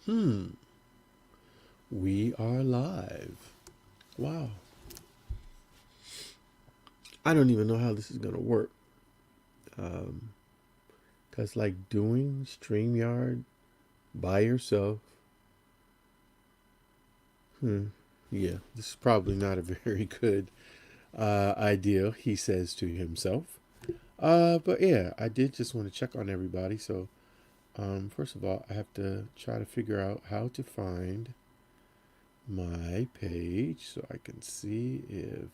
We are live. Wow. I don't even know how this is going to work. Because, like, doing StreamYard by yourself, yeah, this is probably not a very good idea, he says to himself. But yeah, I did just want to check on everybody. So, first of all, I have to try to figure out how to find my page so I can see if,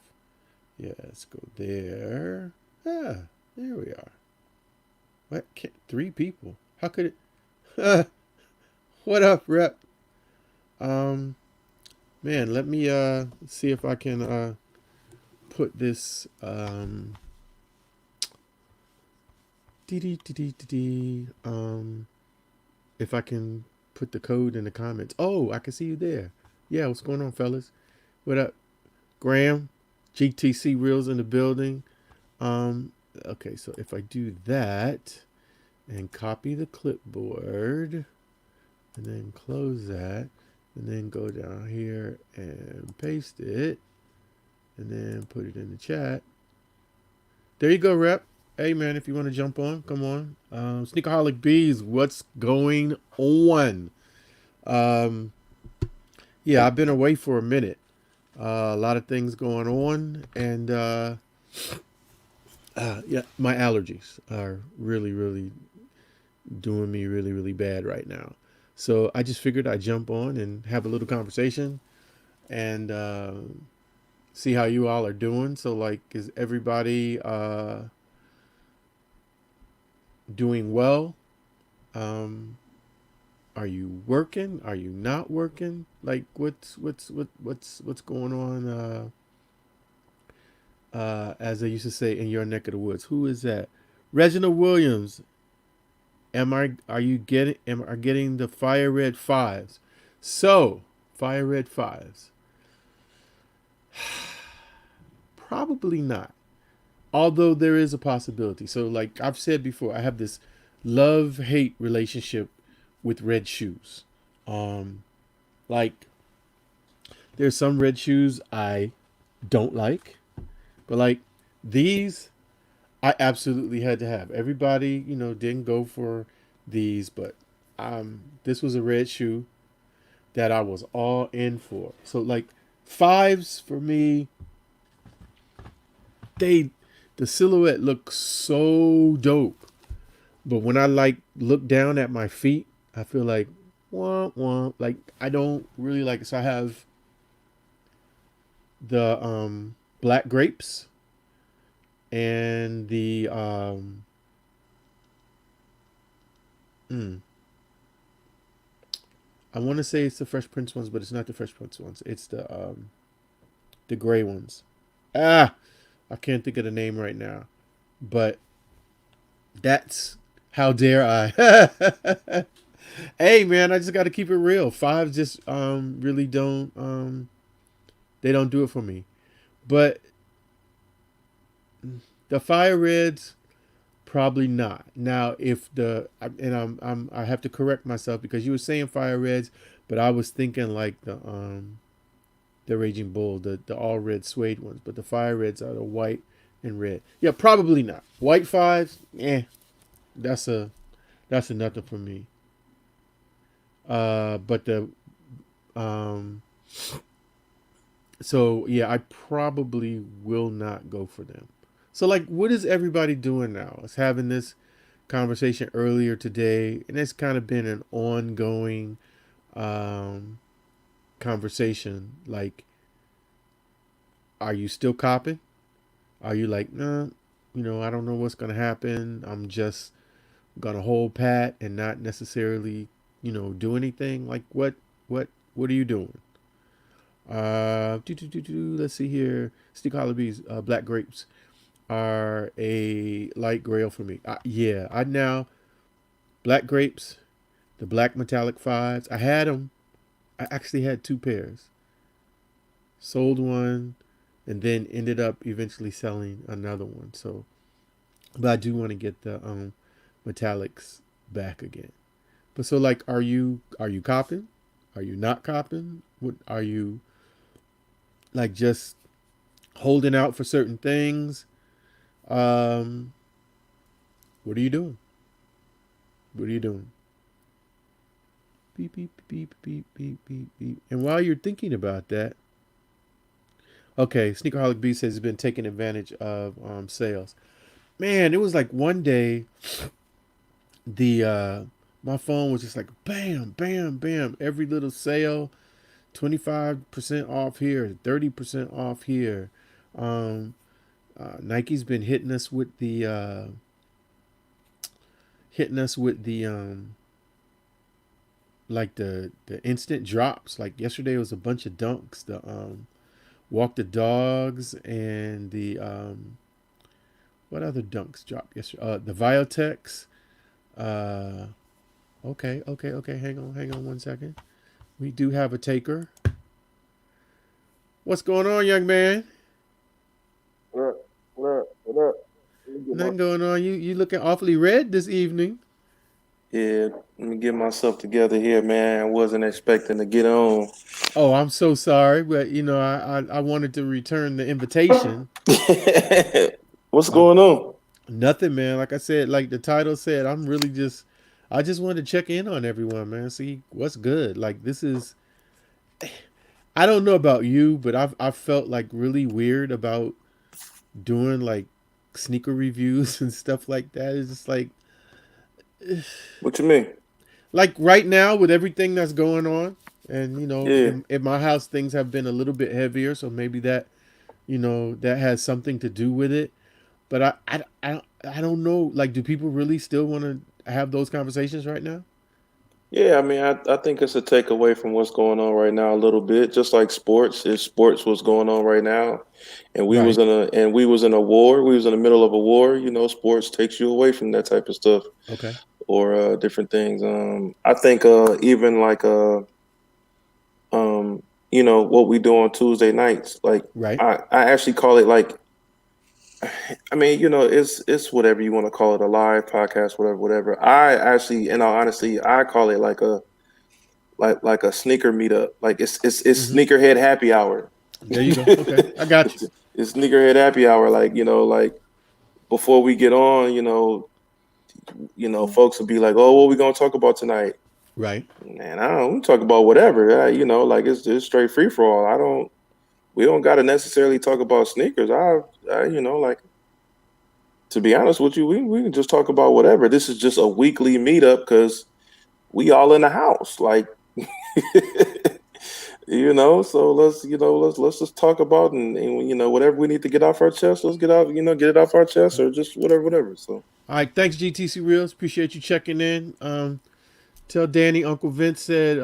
yeah, let's go there. Ah, there we are. What? Three people? How could it? What up, Rep? Um, man, let me see if I can put this if I can put the code in the comments. Oh, I can see you there. Yeah, what's going on, fellas? What up, Graham? GTC Reels in the building. Um, okay, so if I do that and copy the clipboard and then close that and then go down here and paste it and then put it in the chat. There you go, Rep. Hey, man, if you want to jump on, come on. Sneakerholic Bees, what's going on? Yeah, I've been away for a minute. A lot of things going on, and yeah, my allergies are really, really doing me really, really bad right now. So I just figured I'd jump on and have a little conversation and see how you all are doing. So, like, is everybody doing well? Are you working? Are you not working? Like, what's going on? As they used to say in your neck of the woods. Who is that? Reginald Williams. Are you getting the fire red fives? So fire red fives. Probably not. Although there is a possibility. So, like I've said before, I have this love-hate relationship with red shoes. Like there's some red shoes I don't like, but like these I absolutely had to have. Everybody, didn't go for these, but this was a red shoe that I was all in for. So like fives for me, the silhouette looks so dope. But when I like look down at my feet, I feel like wah wah. Like I don't really like it. So I have the black grapes and the I want to say it's the Fresh Prince ones, but it's not the Fresh Prince ones. It's the gray ones. I can't think of the name right now, but that's how dare I. Hey man, I just got to keep it real. Fives just really don't they don't do it for me. But the fire reds probably not. Now if I have to correct myself because you were saying fire reds, but I was thinking like the Raging Bull, the all red suede ones, but the fire reds are the white and red. Yeah, probably not. White fives, that's a nothing for me. But the so yeah, I probably will not go for them. So like, what is everybody doing now? I was having this conversation earlier today, and it's kind of been an ongoing conversation. Like, are you still copping? Are you like, nah, I don't know what's gonna happen. I'm just gonna hold pat and not necessarily, do anything. Like, what are you doing? Let's see here. Steve Holliby's Black Grapes are a light grail for me. Yeah, I now Black Grapes, the black metallic fives. I had them. I actually had two pairs. Sold one, and then ended up eventually selling another one. So, but I do want to get the metallics back again. But so like, are you copping? Are you not copping? What are you like? Just holding out for certain things? Um, what are you doing? What are you doing? Beep beep beep beep beep beep beep. And while you're thinking about that, okay, Sneakerholic B says he's been taking advantage of sales. Man, it was like one day the my phone was just like bam, bam, bam, every little sale, 25% off here, 30% off here. Um, Nike's been hitting us with the like the instant drops. Like yesterday was a bunch of dunks. The walk the dogs and the what other dunks dropped yesterday? The Viotex. Uh, okay. Hang on 1 second. We do have a taker. What's going on, young man? What up? Nothing going on. You looking awfully red this evening. Yeah, let me get myself together here, man. I wasn't expecting to get on. Oh, I'm so sorry, but I wanted to return the invitation. What's Uh, going on? Nothing, man. Like I said, like the title said, I just wanted to check in on everyone, man. See what's good. Like this is, I don't know about you, but I've felt like really weird about doing like sneaker reviews and stuff like that. It's just What you mean? like right now with everything that's going on, and Yeah, in my house things have been a little bit heavier, so maybe that that has something to do with it. But I don't know. Like, do people really still want to have those conversations right now? yeah. I mean, I think it's a takeaway from what's going on right now a little bit. Just like sports, if sports was going on right now, and Right. we was in a war, we was in the middle of a war. Sports takes you away from that type of stuff Okay. or different things. I think even like what we do on Tuesday nights. Like Right. I actually call it like I mean, it's whatever you want to call it, a live podcast, whatever. I actually, in all honesty, I call it like a sneaker meetup. Like it's Mm-hmm. sneakerhead happy hour. There you go. Okay, I got you. It's sneakerhead happy hour. Like before we get on, folks will be like, "Oh, what we gonna talk about tonight?" Right. Man, I don't know. We talk about whatever. Like it's straight free for all. I don't. We don't got to necessarily talk about sneakers. Like to be honest with you, we can just talk about whatever. This is just a weekly meetup because we all in the house. Like, so let's just talk about and whatever we need to get off our chest. Let's get it off our chest or just whatever. So All right. Thanks, GTC Reels. Appreciate you checking in. Tell Danny Uncle Vince said,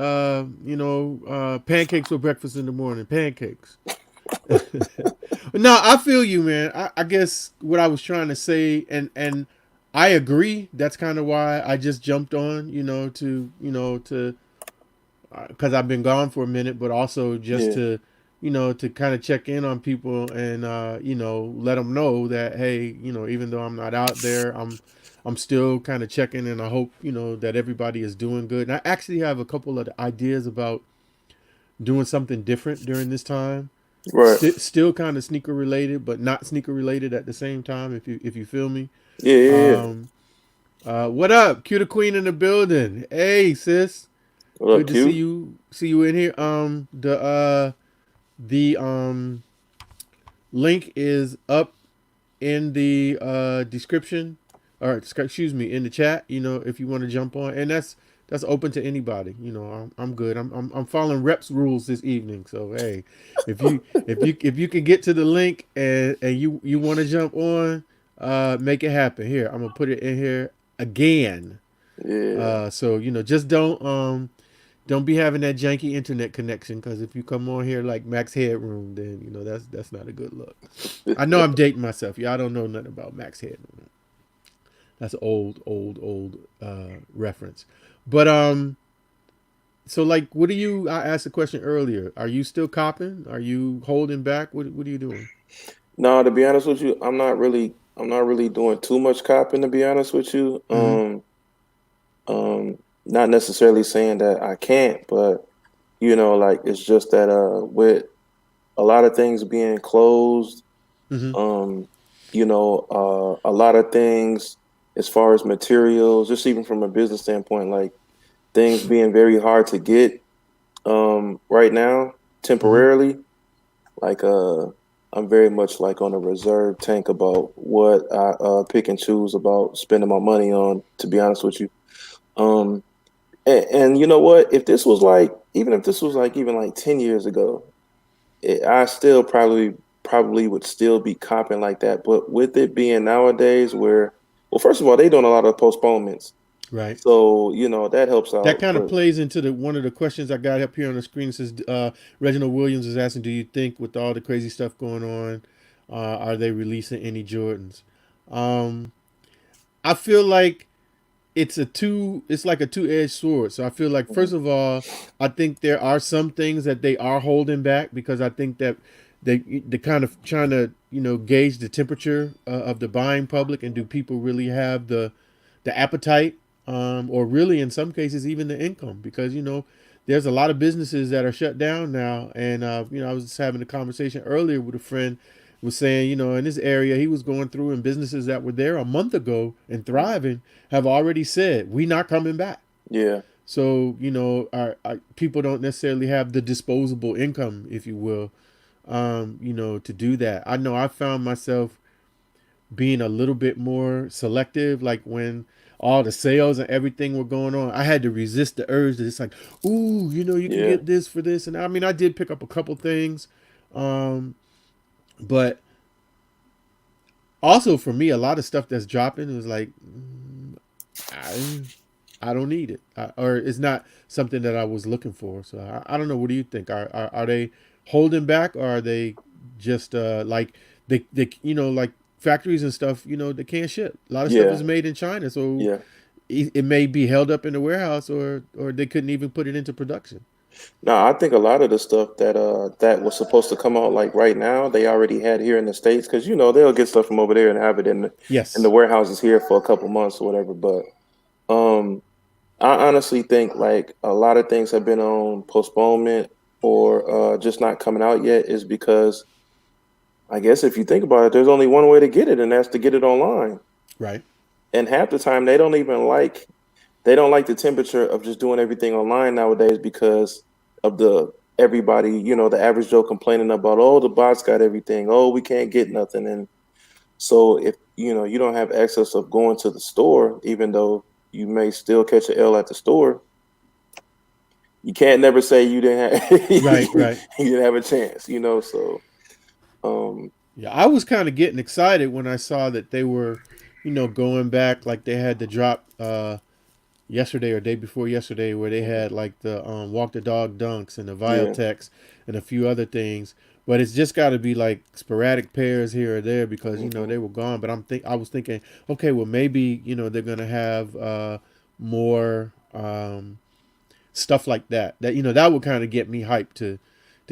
pancakes for breakfast in the morning. Pancakes. No, I feel you, man. I guess what I was trying to say, and I agree. That's kind of why I just jumped on, to because I've been gone for a minute, but also just yeah, to kind of check in on people and let them know that hey, even though I'm not out there, I'm still kind of checking, and I hope that everybody is doing good. And I actually have a couple of ideas about doing something different during this time. right, Still kind of sneaker related, but not sneaker related at the same time. If you feel me. yeah. Um, what up, Q the Queen in the building? Hey, sis. What up, Good to see Q? you. See you in here. The link is up in the description, or excuse me, in the chat. If you want to jump on, and that's open to anybody. I'm good. I'm following reps rules this evening. So hey, if you can get to the link and you want to jump on, make it happen. Here, I'm gonna put it in here again. Yeah, So just don't be having that janky internet connection, because if you come on here like Max Headroom, then that's not a good look. I know I'm dating myself. Y'all don't know nothing about Max Headroom. That's an old reference. But so like, what do you? I asked a question earlier. Are you still copping? Are you holding back? What are you doing? no, to be honest with you, I'm not really doing too much copping. To be honest with you, Mm-hmm. um, not necessarily saying that I can't, but like it's just that with a lot of things being closed, Mm-hmm. um, a lot of things as far as materials, just even from a business standpoint, like things being very hard to get right now Mm-hmm. temporarily. Like I'm very much like on a reserve tank about what I pick and choose about spending my money on, to be honest with you. Um, and you know what? If this was like, even if this was like even like 10 years ago, I still probably would still be copping like that. But with it being nowadays where, well, first of all, they doing a lot of postponements. Right. So, that helps That out. kind of But plays into the one of the questions I got up here on the screen. It says Reginald Williams is asking, "Do you think with all the crazy stuff going on, are they releasing any Jordans?" Um, I feel like it's like a two-edged sword. So I feel like mhm, first of all, I think there are some things that they are holding back because I think that they kind of trying to gauge the temperature of the buying public, and do people really have the appetite, or really in some cases even the income, because there's a lot of businesses that are shut down now. And I was just having a conversation earlier with a friend, was saying, in this area he was going through, and businesses that were there a month ago and mhm. thriving have already said we not coming back. Yeah, So our people don't necessarily have the disposable income, if you will, to do that. I know I found myself being a little bit more selective, like when all the sales and everything were going on. I had to resist the urge to just like, ooh, you can yeah, get this for this. And I mean, I did pick up a couple things, um, but also for me, a lot of stuff that's dropping was like, I I don't need it, or it's not something that I was looking for. So I don't know. What do you think? Are they holding back, or are they just like they like factories and stuff? They can't ship. A lot of stuff yeah, is made in China, so yeah. it may be held up in the warehouse, or they couldn't even put it into production. No, I think a lot of the stuff that was supposed to come out like right now, they already had here in the States because they'll get stuff from over there and have it in the Yes. warehouses here for a couple months or whatever. But um I honestly think like a lot of things have been on postponement or just not coming out yet is because I guess if you think about it, there's only one way to get it, and that's to get it online. Right. And half the time they don't like the temperature of just doing everything online nowadays because of the everybody, the average Joe complaining about, oh, the bots got everything, oh, we can't get nothing. And so if you don't have access of going to the store, even though you may still catch an L at the store, you can't never say you didn't have Right. you Right. didn't have a chance. So um Yeah, I was kind of getting excited when I saw that they were, going back, like they had the drop yesterday or day before yesterday, where they mhm, had like the walk the dog dunks and the yeah, Viotex and a few other things. But it's just got to be like sporadic pairs here or there, because hmm they were gone. But I was thinking, okay, well maybe they're gonna have more stuff like that. That would kind of get me hyped to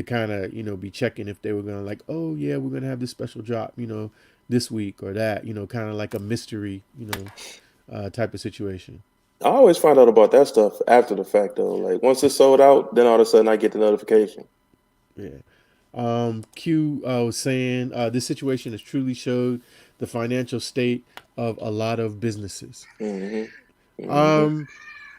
kind of be checking if they were gonna, like, oh yeah, we're gonna have this special drop this week or that, kind of like a mystery type of situation. I always find out about that stuff after the fact though. Like once it's sold out, then all of a sudden I get the notification. Yeah. Q was saying this situation has truly showed the financial state of a lot of businesses. hmm hmm Um,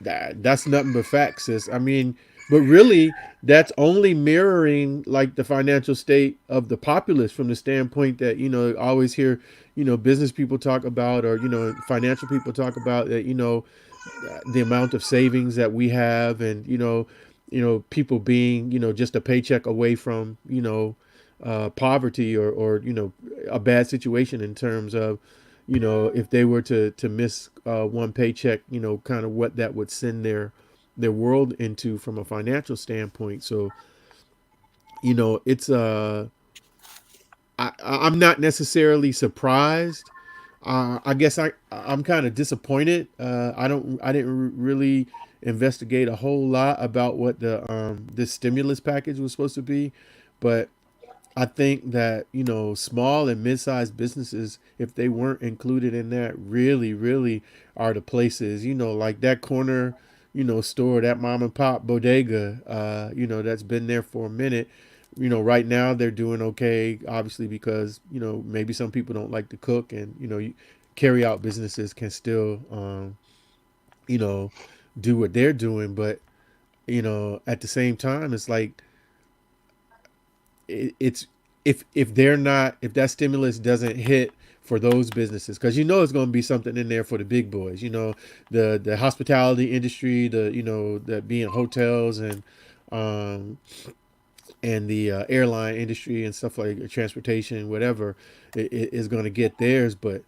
that's nothing but facts, sis. I mean, but really, that's only mirroring like the financial state of the populace, from the standpoint that I always hear business people talk about, or financial people talk about that, the amount of savings that we have, and people being just a paycheck away from poverty, or a bad situation, in terms of if they were to miss one paycheck, kind of what that would send their world into from a financial standpoint. So it's I'm not necessarily surprised. I guess I'm kind of disappointed. I didn't really investigate a whole lot about what the this stimulus package was supposed to be, but I think that small and mid-sized businesses, if they weren't included in that, really, really are the places. Like that corner store, that mom and pop bodega, that's been there for a minute. Right now they're doing okay, obviously, because, maybe some people don't like to cook, and, carry out businesses can still, you know, do what they're doing. But, at the same time, it's like, it's, if they're not, if that stimulus doesn't hit for those businesses, because it's going to be something in there for the big boys, the hospitality industry, that being hotels, um and the airline industry and stuff like transportation, whatever, is going to get theirs. But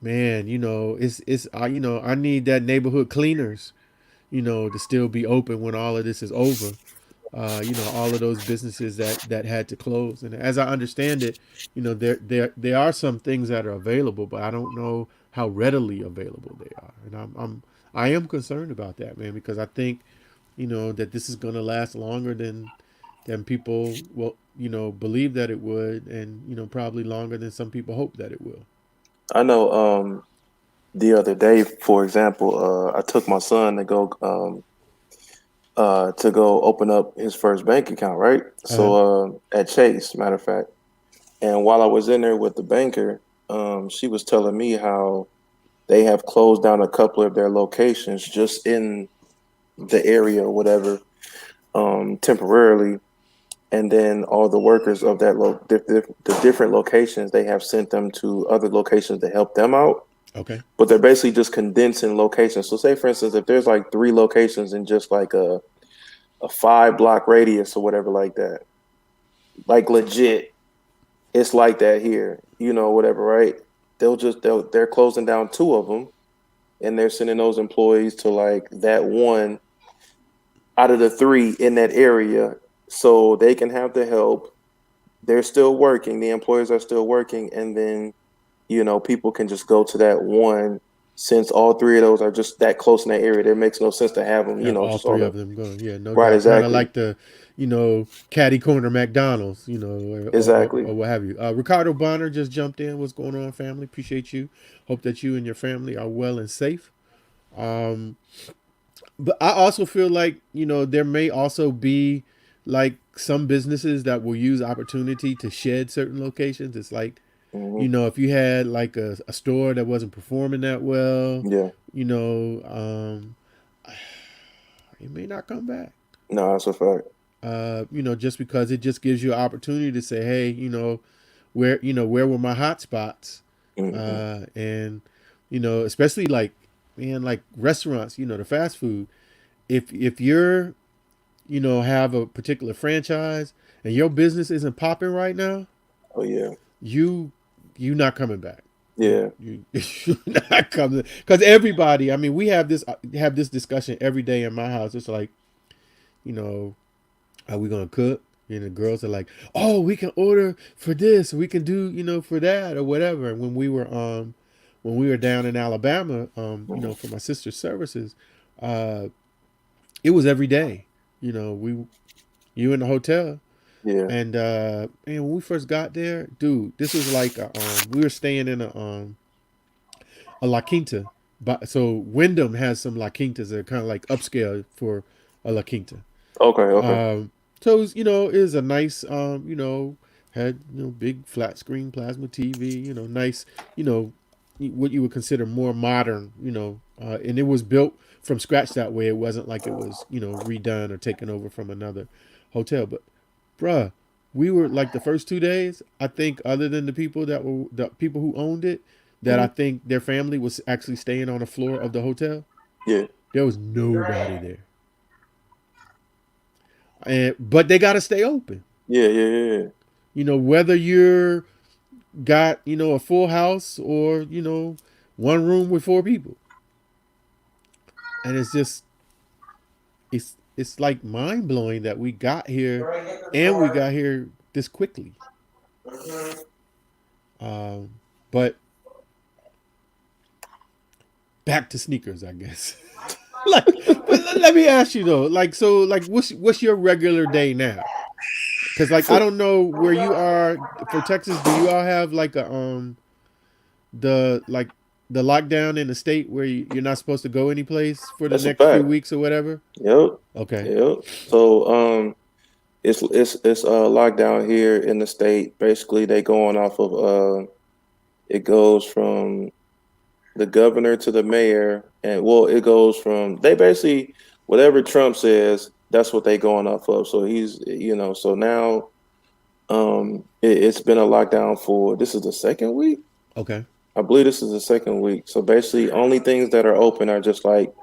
man, it's I need that neighborhood cleaners, to still be open when all of this is over. All of those businesses that had to close. And as I understand it, there are some things that are available, but I don't know how readily available they are. And I am concerned about that, man, because I think, that this is going to last longer than people will, believe that it would, and, probably longer than some people hope that it will. I know. The other day, for example, I took my son to go open up his first bank account, right? Uh-huh. So at Chase, matter of fact. And while I was in there with the banker, she was telling me how they have closed down a couple of their locations just in the area or whatever, temporarily. And then all the workers of the different locations, they have sent them to other locations to help them out. Okay. But they're basically just condensing locations. So say for instance, if there's like 3 locations in just like a 5 block radius or whatever like that, like legit, it's like that here, whatever, right? They're closing down 2 of them, and they're sending those employees to like that one out of the 3 in that area, so they can have the help. They're still working. The employers are still working, and then people can just go to that one. Since all 3 of those are just that close in that area, it makes no sense to have them, Have all just all three the of them going. Yeah, no right, doubt. Kind of exactly, like the, caddy corner McDonald's, exactly. or what have you. Ricardo Bonner just jumped in. What's going on, family? Appreciate you. Hope that you and your family are well and safe. Um, but I also feel like, there may also be like some businesses that will use opportunity to shed certain locations. It's like, Hmm. if you had like a store that wasn't performing that well, Yeah, you know, um, it may not come back. no, that's a fact. Just because it just gives you an opportunity to say, hey, where were my hot spots? Hmm. And especially like, man, like restaurants, the fast food. If you're, have a particular franchise and your business isn't popping right now, Oh yeah, you you not coming back. yeah. You not coming, because everybody. I mean, we have this discussion every day in my house. It's like, you know, are we gonna cook? And the girls are like, oh, we can order for this, we can do, for that or whatever. And when we were down in Alabama, Hmm. for my sister's services, uh, it was every day. We you in the hotel, Yeah. and when we first got there, dude, this was like we were staying in a La Quinta, but so Wyndham has some La Quintas that are kind of like upscale for a La Quinta. Okay. Okay. Um, so it was, it was a nice, had, big flat screen plasma TV, nice, what you would consider more modern, and it was built from scratch that way. It wasn't like it was, redone or taken over from another hotel. But, bruh, we were like the first 2 days, I think, other than the people who owned it, that I Hmm. think their family was actually staying on the floor of the hotel. Yeah. There was nobody there. But they got to stay open. Yeah. Yeah. Yeah. Whether you're got, a full house or, one room with 4 people. And it's like mind blowing that we got here and we got here this quickly. Um, but back to sneakers, I guess. Like, but let me ask you though, like, so, like, what's your regular day now? Because, like, I For, don't know where you are for Texas. Do you all have like the like the lockdown in the state where you're not supposed to go anyplace for the That's a next few fact. weeks or whatever? Yep. Okay. Yep. So it's lockdown here in the state. Basically, they going off of it goes from the governor to the mayor, and well, it goes from they basically whatever Trump says, that's what they going off of. So so now it's been a lockdown for this is the second week. Okay. I believe this is the second week. So basically, only things that are open are just like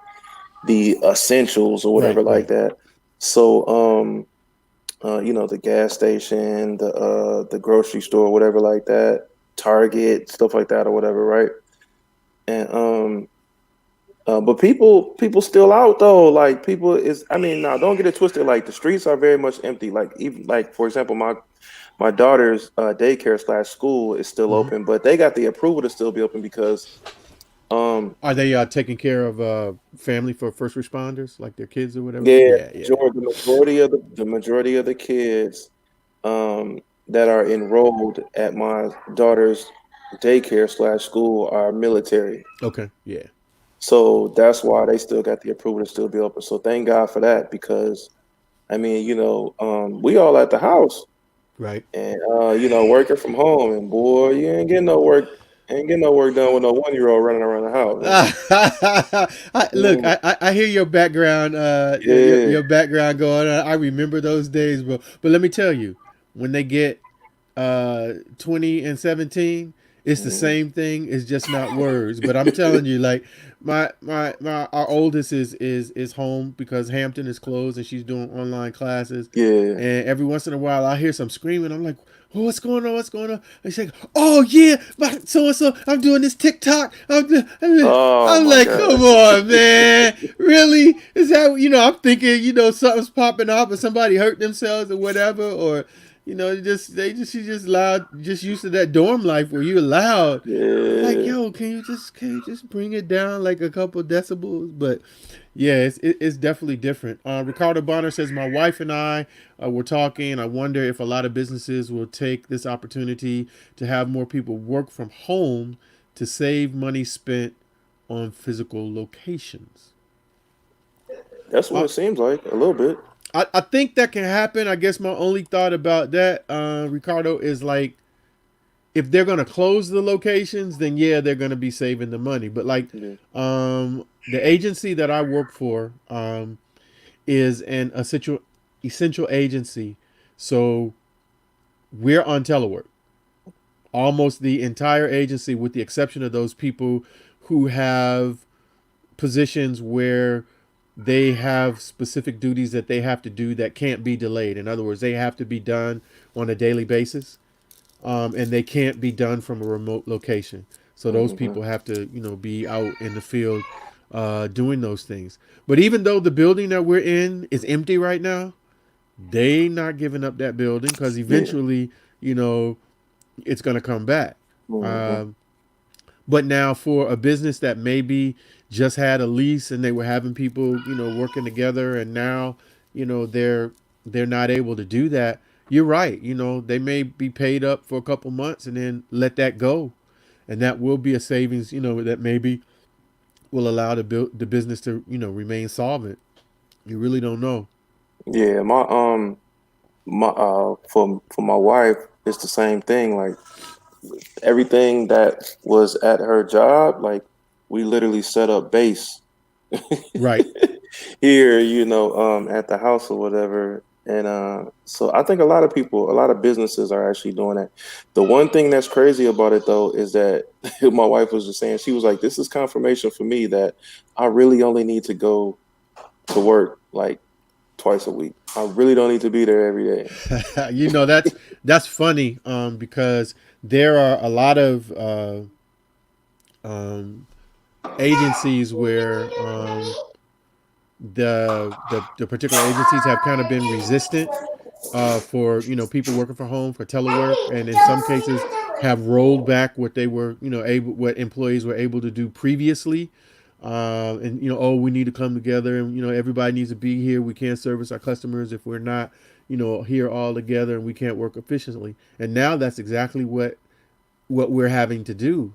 the essentials or Right. whatever like Right. that. So the gas station, the grocery store, whatever like that, Target, stuff like that or whatever, right? And but people still out though. Like people is, I mean, now don't get it twisted. Like the streets are very much empty. Like even like for example, my daughter's daycare slash school is still Hmm. open, but they got the approval to still be open because um Are they taking care of family for first responders, like their kids or whatever? yeah, Yeah. Yeah. the majority of the kids that are enrolled at my daughter's daycare slash school are military. Okay. Yeah. So that's why they still got the approval to still be open. So thank God for that because I mean, we all at the house Right. and working from home and boy, you ain't getting no work done with no 1-year-old running around the house, man. Look, Mm, I hear your background, yeah. your background going on. I remember those days, but let me tell you, when they get 20 and 17, it's the Mhm. same thing. It's just not words. But I'm telling you, like my our oldest is home because Hampton is closed and she's doing online classes. Yeah. And every once in a while, I hear some screaming. I'm like, oh, what's going on? What's going on? And she's like, oh yeah, my so and so. I'm doing this TikTok. Oh I'm my like, come God. on, man. Really? Is that I'm thinking, something's popping off or somebody hurt themselves or whatever, or she's just loud, just used to that dorm life where you're loud. I'm like, Yeah. yo, can you just bring it down like a couple decibels? But yeah, it's definitely different. Ricardo Bonner says my wife and I were talking. I wonder if a lot of businesses will take this opportunity to have more people work from home to save money spent on physical locations. That's what Uh, it seems like a little bit. I think that can happen. I guess my only thought about that, Ricardo, is like if they're gonna close the locations, then yeah, they're gonna be saving the money. But like Yeah. the agency that I work for is an essential agency, so we're on telework. Almost the entire agency, with the exception of those people who have positions where they have specific duties that they have to do that can't be delayed. In other words, they have to be done on a daily basis, and they can't be done from a remote location. So those Hmm. people have to, be out in the field doing those things. But even though the building that we're in is empty right now, they not giving up that building because Yeah. eventually, you know, it's going to come back. Hmm. Um, but now for a business that maybe just had a lease and they were having people, working together, and now, they're not able to do that. You're right. They may be paid up for a couple months and then let that go, and that will be a savings. That maybe will allow the business to remain solvent. You really don't know. Yeah. My for my wife, it's the same thing. Like everything that was at her job, like we literally set up base Right. here, at the house or whatever. And so I think a lot of businesses are actually doing that. The one thing that's crazy about it though is that my wife was just saying, she was like, this is confirmation for me that I really only need to go to work like twice a week. I really don't need to be there every day. That's funny, because there are a lot of um, agencies where the particular agencies have kind of been resistant for people working from home for telework, and in some cases have rolled back what they were able what employees were able to do previously. And oh, we need to come together, and everybody needs to be here. We can't service our customers if we're not here all together, and we can't work efficiently. And now that's exactly what we're having to do.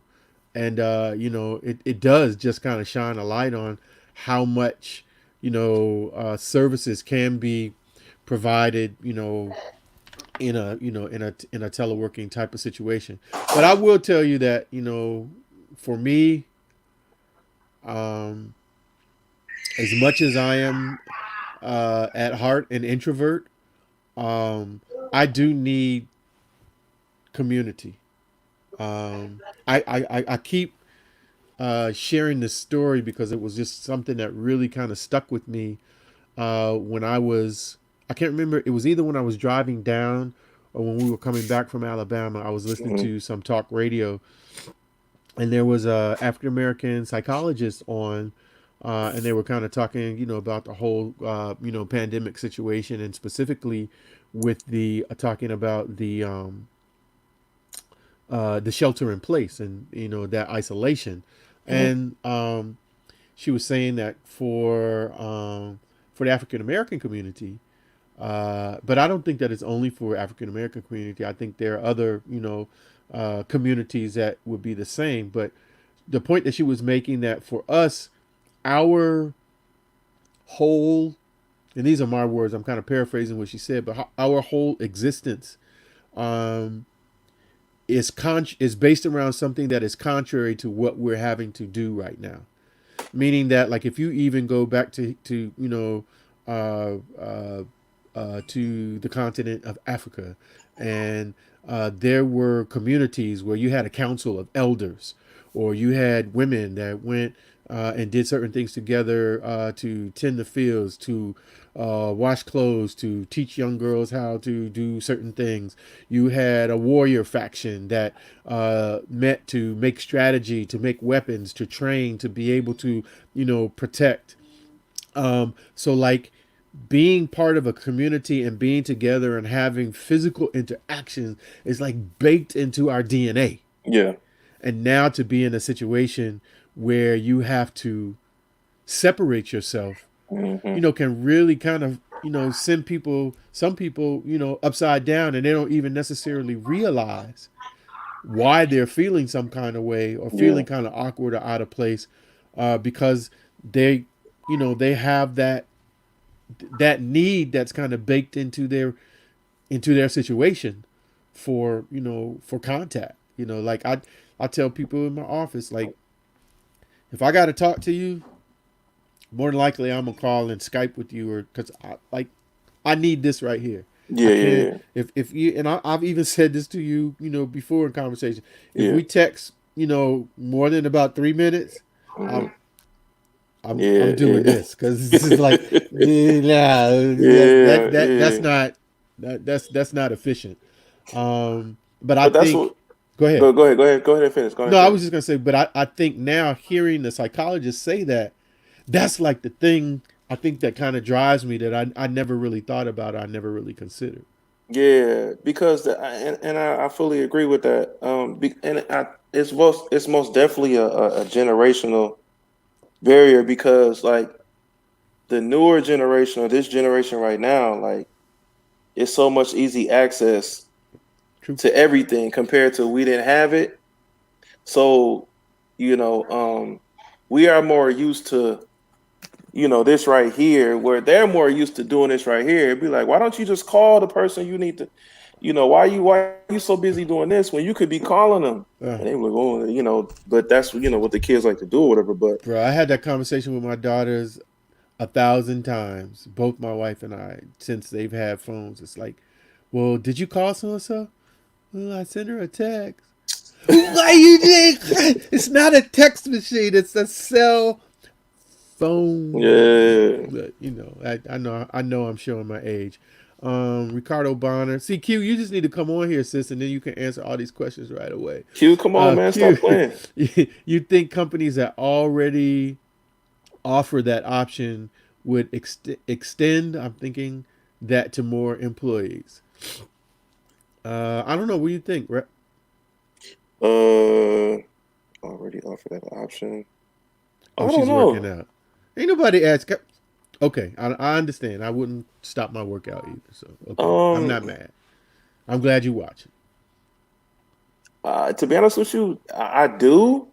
and it does just kind of shine a light on how much services can be provided in a teleworking type of situation. But I will tell you that for me, um, as much as I am at heart an introvert, I do need community. I keep sharing this story because it was just something that really kind of stuck with me when I can't remember, it was either when I was driving down or when we were coming back from Alabama. I was listening Mm-hmm. to some talk radio, and there was a African American psychologist on, and they were kind of talking, about the whole, pandemic situation, and specifically with the talking about the shelter in place and that isolation, Mm-hmm. and she was saying that for the African American community, but I don't think that it's only for African American community. I think there are other communities that would be the same. But the point that she was making, that for us, our whole, and these are my words, I'm kind of paraphrasing what she said, but our whole existence um, is based around something that is contrary to what we're having to do right now. Meaning that, like, if you even go back uh, uh, to the continent of Africa, and there were communities where you had a council of elders, or you had women that went and did certain things together to tend the fields, to wash clothes, to teach young girls how to do certain things. You had a warrior faction that met to make strategy, to make weapons, to train, to be able to, protect. So, like, being part of a community and being together and having physical interaction is like baked into our DNA. Yeah. And now to be in a situation where you have to separate yourself, Mm-hmm. can really kind of, send some people, upside down, and they don't even necessarily realize why they're feeling some kind of way or Yeah. feeling kind of awkward or out of place, because they, they have that need that's kind of baked into their situation for contact. Like, I tell people in my office, like, if I got to talk to you, more than likely I'm gonna call and Skype with you, or because I need this right here. I Yeah. can't, Yeah. if you, and I've even said this to you, before in conversation. If Yeah. we text, more than about 3 minutes, Mm-hmm. I'm I'm Yeah. doing Yeah. this because this is like, nah, Yeah. that's Yeah. not that's not efficient. But I But that's think, what. go ahead. Go. Go ahead. Go ahead. Go ahead and finish. Go ahead No, and I was finish. just gonna say, but I think now, hearing the psychologist say that, that's like the thing I think that kind of drives me, that I never really thought about, I never really considered. Yeah, because I fully agree with that. It's most definitely a generational barrier because like the newer generation or this generation right now, like it's so much easy access True. to everything compared to we didn't have it. So, you know, we are more used to, this right here, where they're more used to doing this right here. It'd be like, why don't you just call the person you need to, why you so busy doing this when you could be calling them? Uh, And they were like, oh, but that's what the kids like to do or whatever. But Bro, I had that conversation with my daughters 1,000 times, both my wife and I, since they've had phones. It's like, well, did you call so and so? Well, I sent her a text. Why you think it's not a text machine? It's a cell phone. yeah, But, I know I'm showing my age. Ricardo Bonner, CQ, you just need to come on here, sis, and then you can answer all these questions right away. Q, come on, man, Q, stop playing. you think companies that already offer that option would extend? I'm thinking that to more employees. I don't know. What do you think, Rep? Uh, already offer that option. Oh, I don't she's working know. out. Ain't nobody ask. Okay, I understand. I wouldn't stop my workout either. So, okay, I'm not Um, mad. I'm glad you watch it. to be honest with you, I do.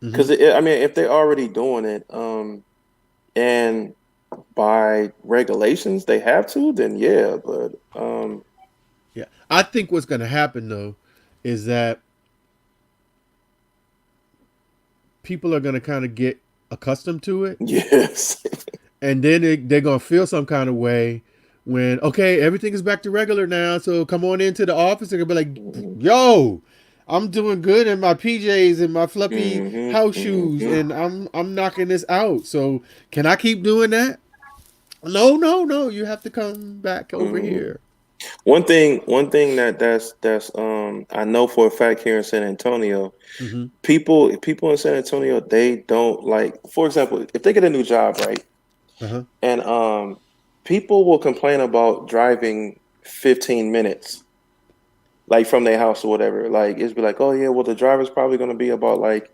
Mm-hmm. Because I mean, if they're already doing it, and by regulations they have to, then yeah. But Yeah. I think what's going to happen though is that people are going to kind of get accustomed to it, yes, and then they're going to feel some kind of way when, okay, everything is back to regular now, so come on into the office and they'll be like, hmm yo, I'm doing good in my PJs and my fluffy hmm house shoes, hmm and I'm knocking this out. So can I keep doing that? No, no, no. You have to come back over hmm here. one thing that's I know for a fact here in San Antonio, Mm-hmm. people in San Antonio, they don't like, for example, if they get a new job, right? Uh-huh. And people will complain about driving 15 minutes like from their house or whatever. Like it's be like, oh yeah, well the driver's probably gonna be about like,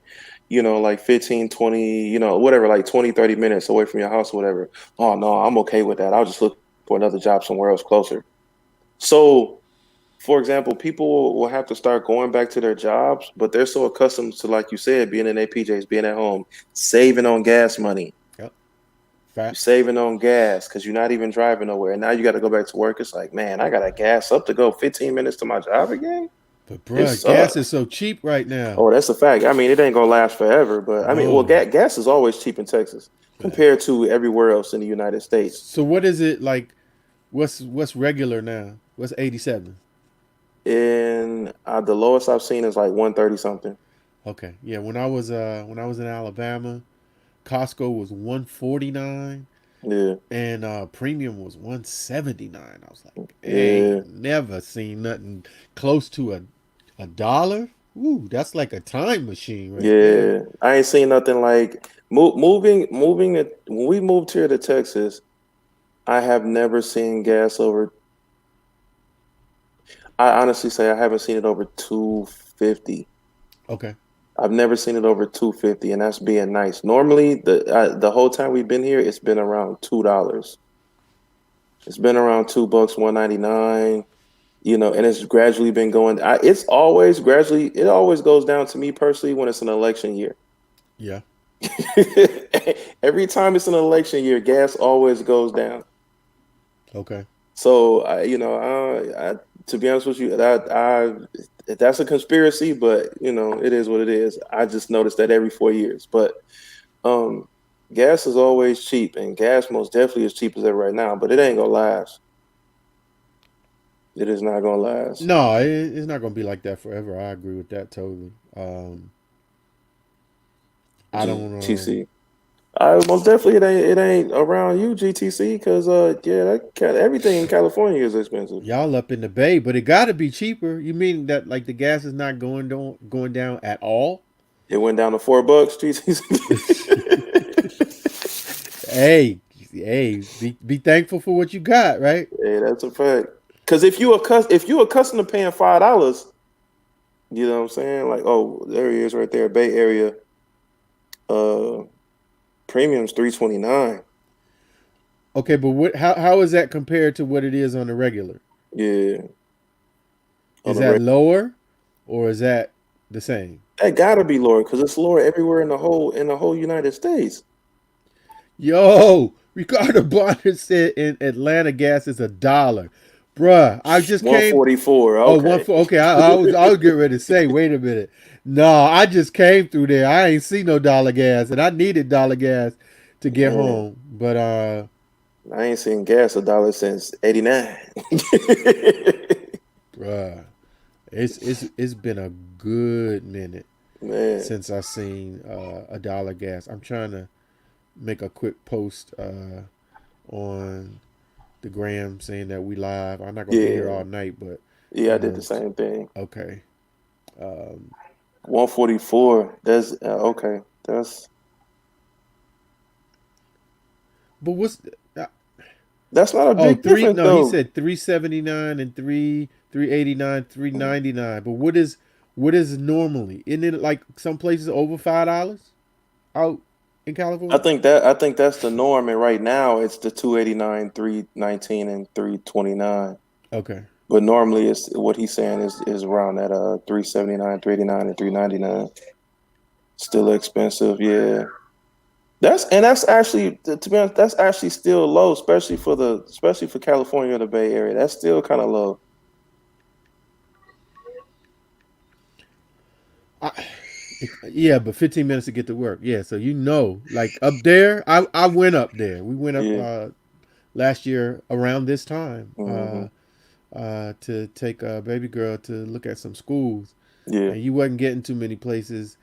like 15, 20, whatever, like 20, 30 minutes away from your house or whatever. Oh no, I'm okay with that. I'll just look for another job somewhere else closer. So for example, people will have to start going back to their jobs, but they're so accustomed to, like you said, being in their PJs, being at home, saving on gas money. Yep. You're Facts. saving on gas because you're not even driving nowhere. And now you got to go back to work. It's like, man, I got to gas up to go 15 minutes to my job again. But It bruh, gas is sucks. so cheap right now. Oh, that's a fact. I mean, it ain't gonna last forever, but I mean, well, No. gas is always cheap in Texas Yeah. compared to everywhere else in the United States. So what is it like? What's regular now? What's 87? And the lowest I've seen is like 130 something. Okay. Yeah. When I was in Alabama, Costco was 149 Yeah, and premium was 179. I was like, yeah, ain't never seen nothing close to a dollar. Ooh, that's like a time machine right there. yeah. I ain't seen nothing like moving it. When we moved here to Texas, I have never seen gas over. I honestly say I haven't seen it over 250. Okay. I've never seen it over 250, and that's being nice. Normally, the whole time we've been here, it's been around $2. It's been around $2, 199. And it's gradually been going. It's always gradually. It always goes down to me personally when it's an election year. Yeah. Every time it's an election year, gas always goes down. Okay. So to be honest with you, that's a conspiracy, but it is what it is. I just noticed that every 4 years, but um, gas is always cheap, and gas most definitely is cheap as ever right now. But it ain't gonna last. It is not gonna last. No, it's not gonna be like that forever. I agree with that totally. I don't. GTC. I most definitely it ain't around you GTC because yeah everything in California is expensive. Y'all up in the bay, but it got to be cheaper. You mean that like the gas is not going down at all? It went down to $4 GTC. Hey, hey, be thankful for what you got, right? Hey, that's a fact. Because if you accustomed to paying $5, you know what I'm saying? Like, oh, there he is right there, Bay Area. Uh, Premium's 329. Okay, but how is that compared to what it is on the regular? Yeah, on Is the that reg. lower or is that the same? That gotta be lower because it's lower everywhere in the whole United States. Yo, Ricardo Bonner said in Atlanta gas is $1. Bruh, I just came. 144. Oh, one Okay. for okay. I was getting ready to say, wait a minute. No, I just came through there. I ain't see no dollar gas, and I needed dollar gas to get Man, home. But I ain't seen gas $1 since '89. bruh, it's been a good minute Man, since I seen $1 gas. I'm trying to make a quick post on the gram saying that we live. I'm not gonna be here yeah, all night, but yeah, I did the um, same thing. okay. Um, 144. That's okay. but what's That's not a Oh, big three. difference No, he though. said 379 and 389, 399. But what is normally? Isn't it like some places over $5 out in I California? think that I think that's the norm, and right now it's the 289, 319, and 329. Okay. But normally, it's what he's saying is around that 379, 389, and 399. Still expensive, yeah. That's actually, to be honest, that's actually still low, especially for California or the Bay Area. That's still kind of low. I, yeah, but 15 minutes to get to work. Yeah, so like up there, I went up there. We went up Yeah. last year around this time Hmm. to take a baby girl to look at some schools, Yeah. and you wasn't getting too many places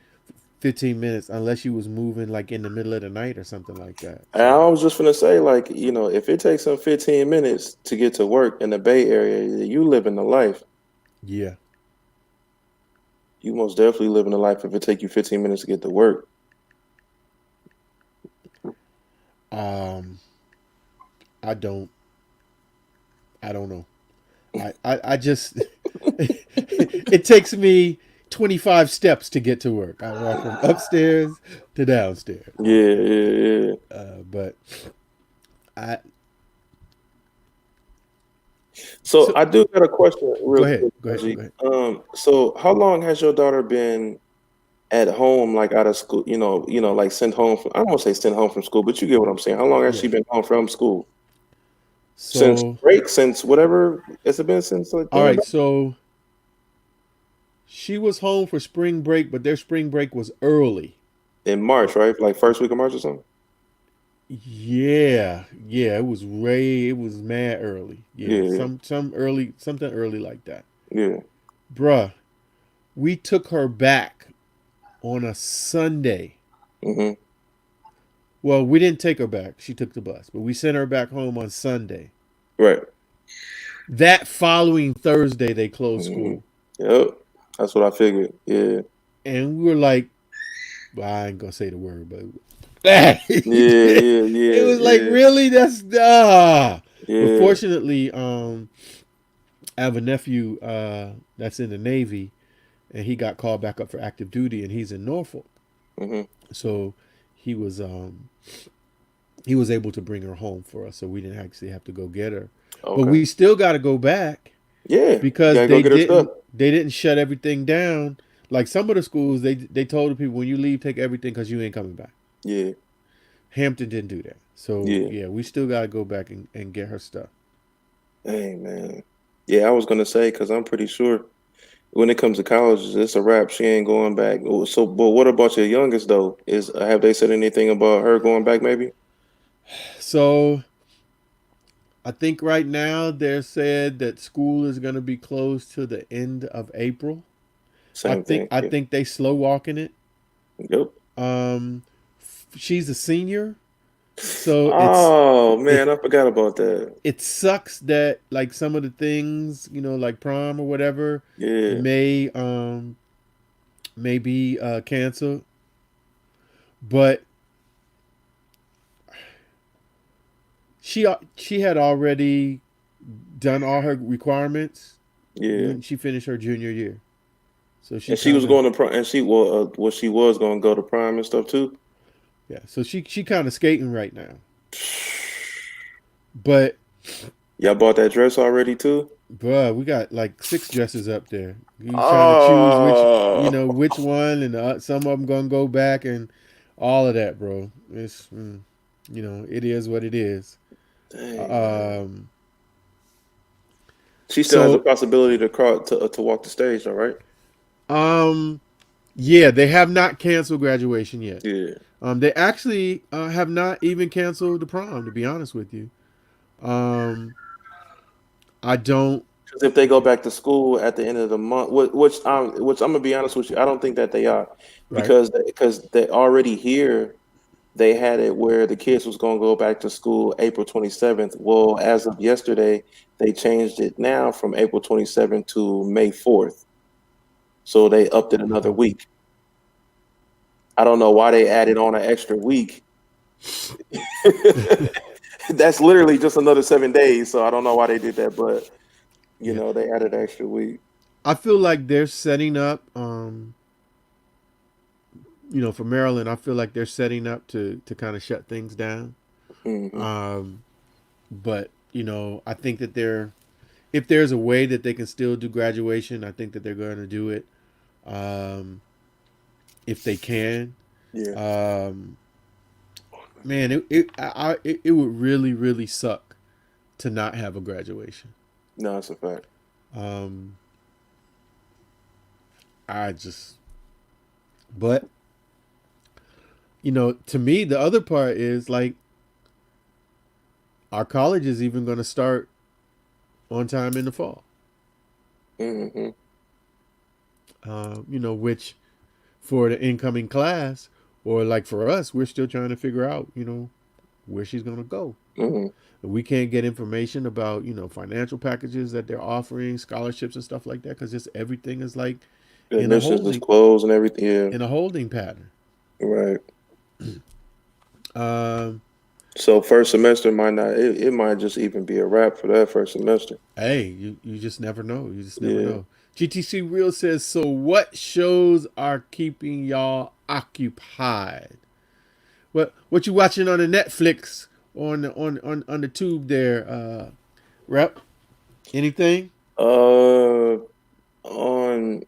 15 minutes unless you was moving like in the middle of the night or something like that. And So I was just gonna say, like, if it takes them 15 minutes to get to work in the Bay Area, you living the life. yeah, You most definitely living the life if it take you 15 minutes to get to work. um, I don't I don't know. I just it takes me 25 steps to get to work. I walk from upstairs to downstairs. Yeah, yeah, yeah. But I So so I do got a question go real ahead, quick, go ahead, G. go ahead. So how long has your daughter been at home, like out of school, like sent home from, I don't want to say sent home from school, but you get what I'm saying. How long has she Yeah. been home from school? Since So break, since whatever, has it been since like all right, then? so she was home for spring break, but their spring break was early. In March, right? Like first week of March or something? Yeah, it was mad early. Yeah, Yeah, something early like that. yeah. Bruh, we took her back on a Sunday. Hmm. Well, we didn't take her back. She took the bus, but we sent her back home on Sunday. Right. That following Thursday, they closed Hmm. school. Yep. That's what I figured. Yeah. And we were like, well, I ain't going to say the word, but Yeah, it yeah, yeah, was like, yeah, really? That's, ah. But yeah. fortunately, I have a nephew that's in the Navy, and he got called back up for active duty, and he's in Norfolk. Hmm. So he was he was able to bring her home for us, so we didn't actually have to go get her. But Okay. we still got to go back Yeah. You because gotta go get her stuff. they didn't shut everything down. Like some of the schools, they told the people when you leave, take everything because you ain't coming back. Yeah. Hampton didn't do that, so Yeah. yeah, we still got to go back and get her stuff. Hey, man. Yeah, I was gonna say, because I'm pretty sure when it comes to college, it's a wrap. She ain't going back. Oh, so, but what about your youngest though? Is have they said anything about her going back? Maybe So I think right now they're said that school is going to be closed to the end of April. same thing. I Yeah. think they slow walking it. Yep. Um, she's a senior, so Oh it man, I forgot about that. it sucks that like some of the things like prom or whatever Yeah. may may be canceled, but she had already done all her requirements Yeah. when she finished her junior year, so she And she was kind of going to prime, and she was going to go to prime and stuff too. yeah, so she kind of skating right now, but Y'all bought that dress already too? bruh, we got like 6 dresses up there. You trying to choose Oh, which one, and some of them gonna go back and all of that, bro. It's it is what it is. dang man. Um, She still has a so possibility to walk the stage, all right? um, yeah, they have not canceled graduation yet. Yeah. They actually have not even canceled the prom. To be honest with you, um, I don't. Because if they go back to school at the end of the month, which I'm gonna be honest with you, I don't think that they are, Right. because they already here. They had it where the kids was gonna go back to school April 27th. Well, as of yesterday, they changed it now from April 27th to May 4th. So they upped it another Uh-huh. week. I don't know why they added on an extra week. That's literally just another 7 days. So I don't know why they did that, but Yeah, they added an extra week. I feel like they're setting up. For Maryland, I feel like they're setting up to kind of shut things down. Hmm. Um, but I think that if there's a way that they can still do graduation, I think that they're going to do it. Um, if they can. Yeah. Um, man, it would really really suck to not have a graduation. No, it's a fact. Um, I just, but to me, the other part is like our college is even going to start on time in the fall. Hmm. Which for the incoming class, or like for us, we're still trying to figure out, where she's going to go. Hmm. We can't get information about, financial packages that they're offering, scholarships and stuff like that, because just everything is like The in a admissions holding disclosed and everything. Yeah. in a holding pattern. Right. Um, So first semester might not. It might just even be a wrap for that first semester. hey, you just never know. You just never Yeah. know. GTC Real says, so what shows are keeping y'all occupied? What you watching on the Netflix on the tube there, Rep? Anything? Uh, on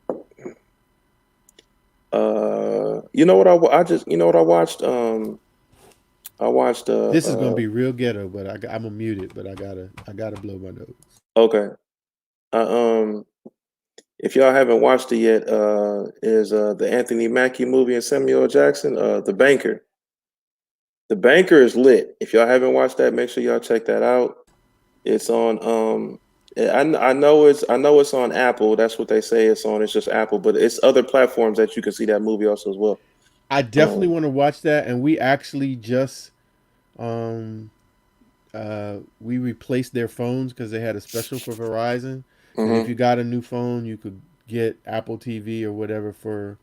you know what I just you know what I watched. I watched This is gonna be real ghetto, but I'm gonna mute it. But I gotta blow my nose. okay. Um, if y'all haven't watched it yet, is the Anthony Mackie movie and Samuel L. Jackson, The Banker. The Banker is lit. If y'all haven't watched that, make sure y'all check that out. It's on I know it's on Apple. That's what they say it's on. It's just Apple, but it's other platforms that you can see that movie also as well. I definitely Um, want to watch that, and we actually just um we replaced their phones because they had a special for Verizon, and if mhm. you got a new phone, you could get Apple TV or whatever for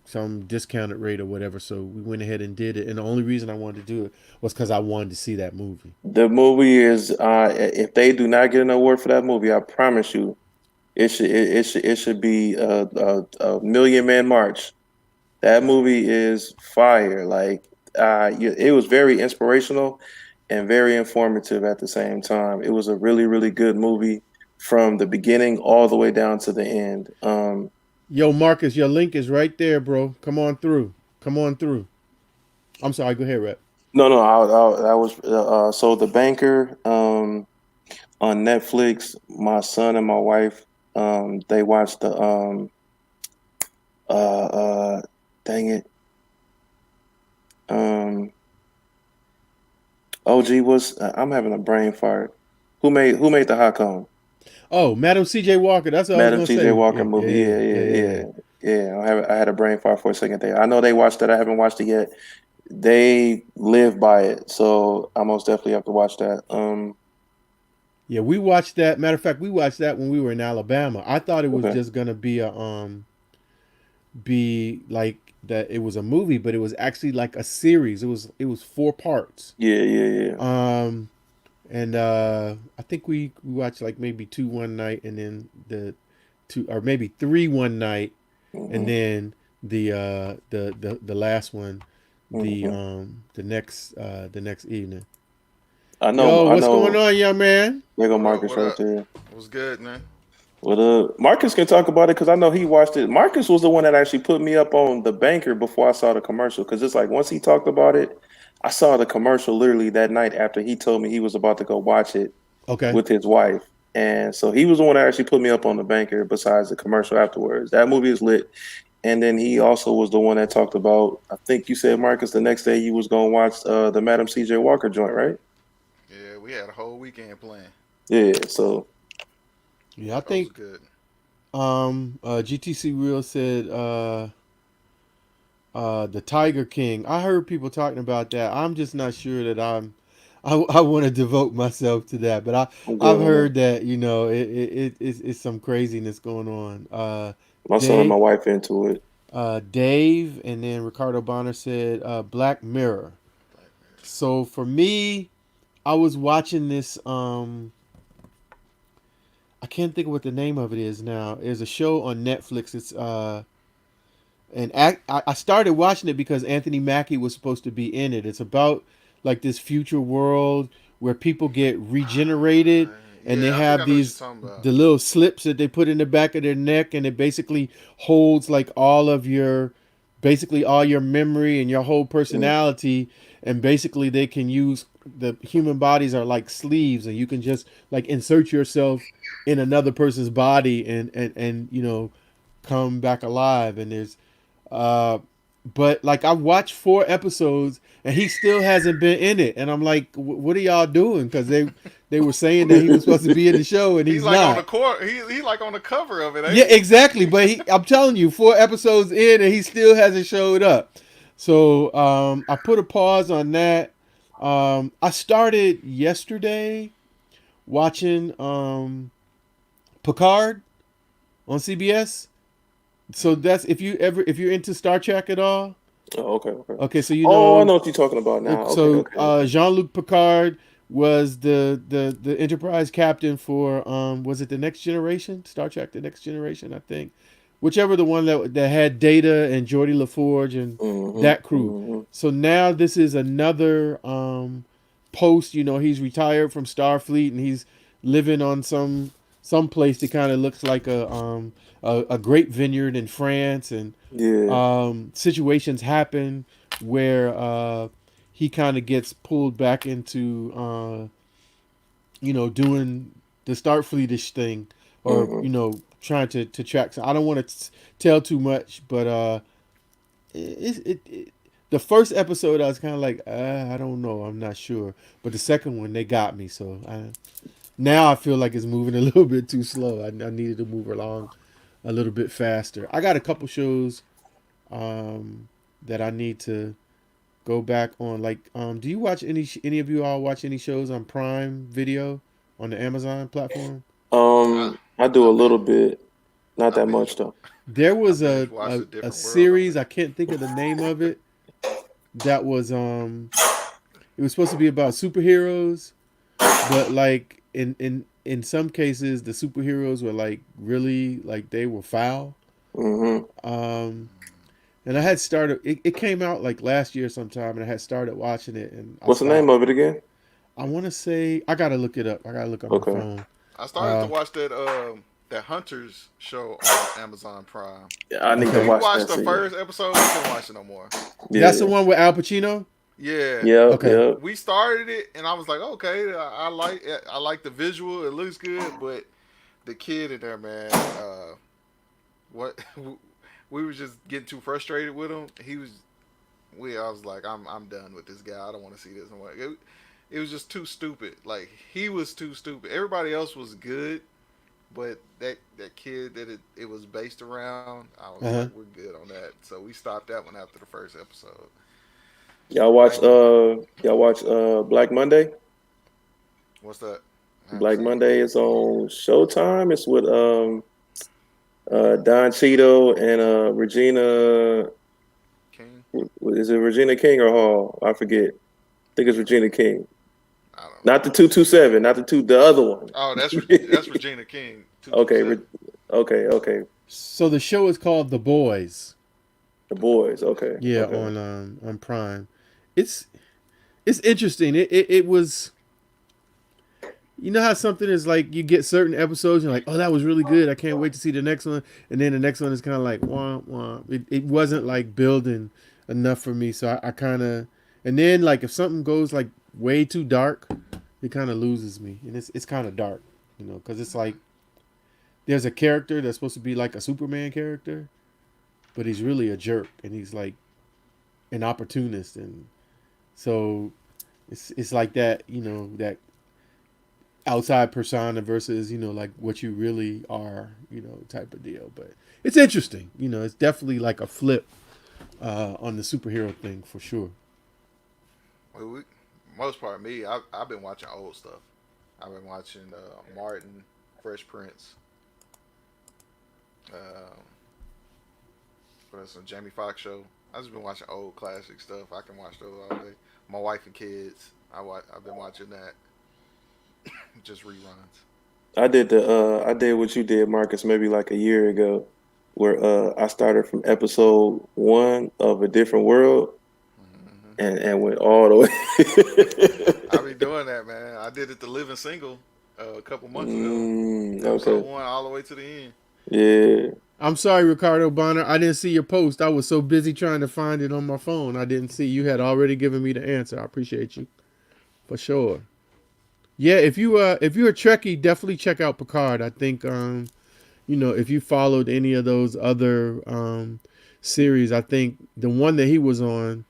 some discounted rate or whatever. So we went ahead and did it, and the only reason I wanted to do it was because I wanted to see that movie. The movie is if they do not get an award for that movie, I promise you, it should be a Million Man March. That movie is fire. Like it was very inspirational and very informative at the same time. It was a really really good movie from the beginning all the way down to the end. Yo, Marcus, your link is right there, bro. Come on through. Come on through. I'm sorry. Go ahead, Rep. No, no, that was so The Banker on Netflix. My son and my wife they watched the uh dang it um OG was I'm having a brain fart. Who made the hot cone? Oh, Madam C.J. Walker. That's what I was Madam gonna T.J. say. Walker Yeah, yeah, movie. yeah, Yeah, yeah, yeah, yeah, yeah. yeah, yeah. I had a brain fart for a second there. I know they watched that. I haven't watched it yet. They live by it, so I most definitely have to watch that. Yeah, we watched that. Matter of fact, we watched that when we were in Alabama. I thought it was Okay. just gonna be like that. It was a movie, but it was actually like a series. It was 4 parts. Yeah, yeah, yeah. Um, and I think we watched like maybe two one night, and then the two or maybe three one night, and Hmm. then the last one Hmm. the next evening. I know. Yo, I what's going know. on, young man? There go What up? Marcus What right up? there. What's good, man? Well, Marcus can talk about it because I know he watched it. Marcus was the one that actually put me up on The Banker before I saw the commercial. Because it's like once he talked about it, I saw the commercial literally that night after he told me he was about to go watch it Okay. with his wife. And so he was the one that actually put me up on The Banker besides the commercial afterwards. That movie is lit. And then he also was the one that talked about, I think you said, Marcus, the next day you was going to watch the Madam C.J. Walker joint, right? Yeah, we had a whole weekend playing. Yeah. So, Yeah, I That was think good. GTC Real said the Tiger King. I heard people talking about that. I'm just not sure that I want to devote myself to that, but I'm I've good on that. heard that it's some craziness going on. My son and my Dave wife into it. Dave and then Ricardo Bonner said Black Mirror. Black Mirror. So for me, I was watching this. I can't think of what the name of it is now. There's a show on Netflix. It's I started watching it because Anthony Mackie was supposed to be in it. It's about like this future world where people get regenerated and they Yeah, I think have I know what you're these talking about. the little slips that they put in the back of their neck, and it basically holds like all of your basically all your memory and your whole Mm. personality, and basically they can use the human bodies are like sleeves, and you can just like insert yourself in another person's body and come back alive. And there's uh but like I watched 4 episodes and he still hasn't been in it, and I'm like, what are y'all doing? Because they were saying that he was supposed to be in the show and He's he's like on the not. court. He like on the cover of it, ain't Yeah, he? exactly. But I'm telling you, 4 episodes in and he still hasn't showed up. So I put a pause on that. I started yesterday watching Picard on CBS. So that's if you're into Star Trek at all. Oh, okay, okay. Okay, so Oh, I know what you're talking about now. Okay, so okay, okay. Jean-Luc Picard was the Enterprise captain for was it the Next Generation? Star Trek the Next Generation, I think. Whichever the one that had Data and Geordie LaForge and Mm-hmm. that crew. Mm-hmm. So now this is another post, he's retired from Starfleet and he's living on some place that kind of looks like a grape vineyard in France, and Yeah. situations happen where he kind of gets pulled back into doing the Starfleetish thing, or Mm-hmm. trying to track. So I don't want to tell too much, but the first episode I was kind of like, I don't know, I'm not sure, but the second one they got me. So now I feel like it's moving a little bit too slow. I needed to move along a little bit faster. I got a couple shows that I need to go back on. Like, do you watch any of you all watch any shows on Prime Video on the Amazon platform? I I do I a binge little bit, not I that binge much though. There I was binge watched a a different world on series, it. I can't think of the name of it, that was it was supposed to be about superheroes, but like in some cases the superheroes were like really like they were foul. Mm-hmm. Um and I had started it came out like last year sometime, and I had started watching it and I What's the name stopped. of it again? I want to say I gotta look it up. I gotta look on my Okay. phone. I started to Uh, watch that Hunters show on Amazon Prime. Yeah, I need to We okay, watch watched that. the See, yeah, first episode. We couldn't watch it no more. that's the yeah, one with Al Pacino. Yeah, yeah, Okay, yep. we started it, and I was like, okay, I like the visual. It looks good, but the kid in there, man, what we were just getting too frustrated with him. I was like, I'm done with this guy. I don't want to see this anymore. It was just too stupid. Like he was too stupid. Everybody else was good, but that kid that it was based around, I was uh like, huh. we're good on that. So we stopped that one after the first episode. Y'all But I watch ain't get Black Monday? what's that? I haven't Black seen it. Monday is on Showtime. It's with Don Cheadle and Regina. King. Is it Regina King or Hall? I forget. I think it's Regina King. I don't Not the know. 227, not the other one. Oh, that's Regina King. Two two Okay, seven. okay. So the show is called The Boys. The The boys. boys. Okay, Yeah, okay. on Prime. It's it's interesting. It was, how something is like you get certain episodes and you're like, oh, that was really good. I can't wait to see the next one. And then the next one is kind of like wah wah. It wasn't like building enough for me. So I kind of, and then like if something goes like way too dark, it kind of loses me. And it's kind of dark, because it's like there's a character that's supposed to be like a Superman character, but he's really a jerk and he's like an opportunist, and so it's like that, that outside persona versus like what you really are, type of deal. But it's interesting. It's definitely like a flip on the superhero thing for sure. Well, most part, me, I've been watching old stuff. I've been watching Martin, Fresh Prince, um, what's some Jamie Foxx show. I just been watching old classic stuff. I can watch those all day. My wife and kids. I've been watching that. Just reruns. I did what you did, Marcus, maybe like a year ago, where I started from episode 1 of A Different World Hmm and went all the I way. be doing that, man. I did it to Living Single. a couple months ago. Episode Okay. 1 all the way to the end. Yeah. I'm sorry, Ricardo Bonner. I didn't see your post. I was so busy trying to find it on my phone. I didn't see you had already given me the answer. I appreciate you for sure. Yeah, if you're a Trekkie, definitely check out Picard. I think if you followed any of those other series, I think the one that he was on,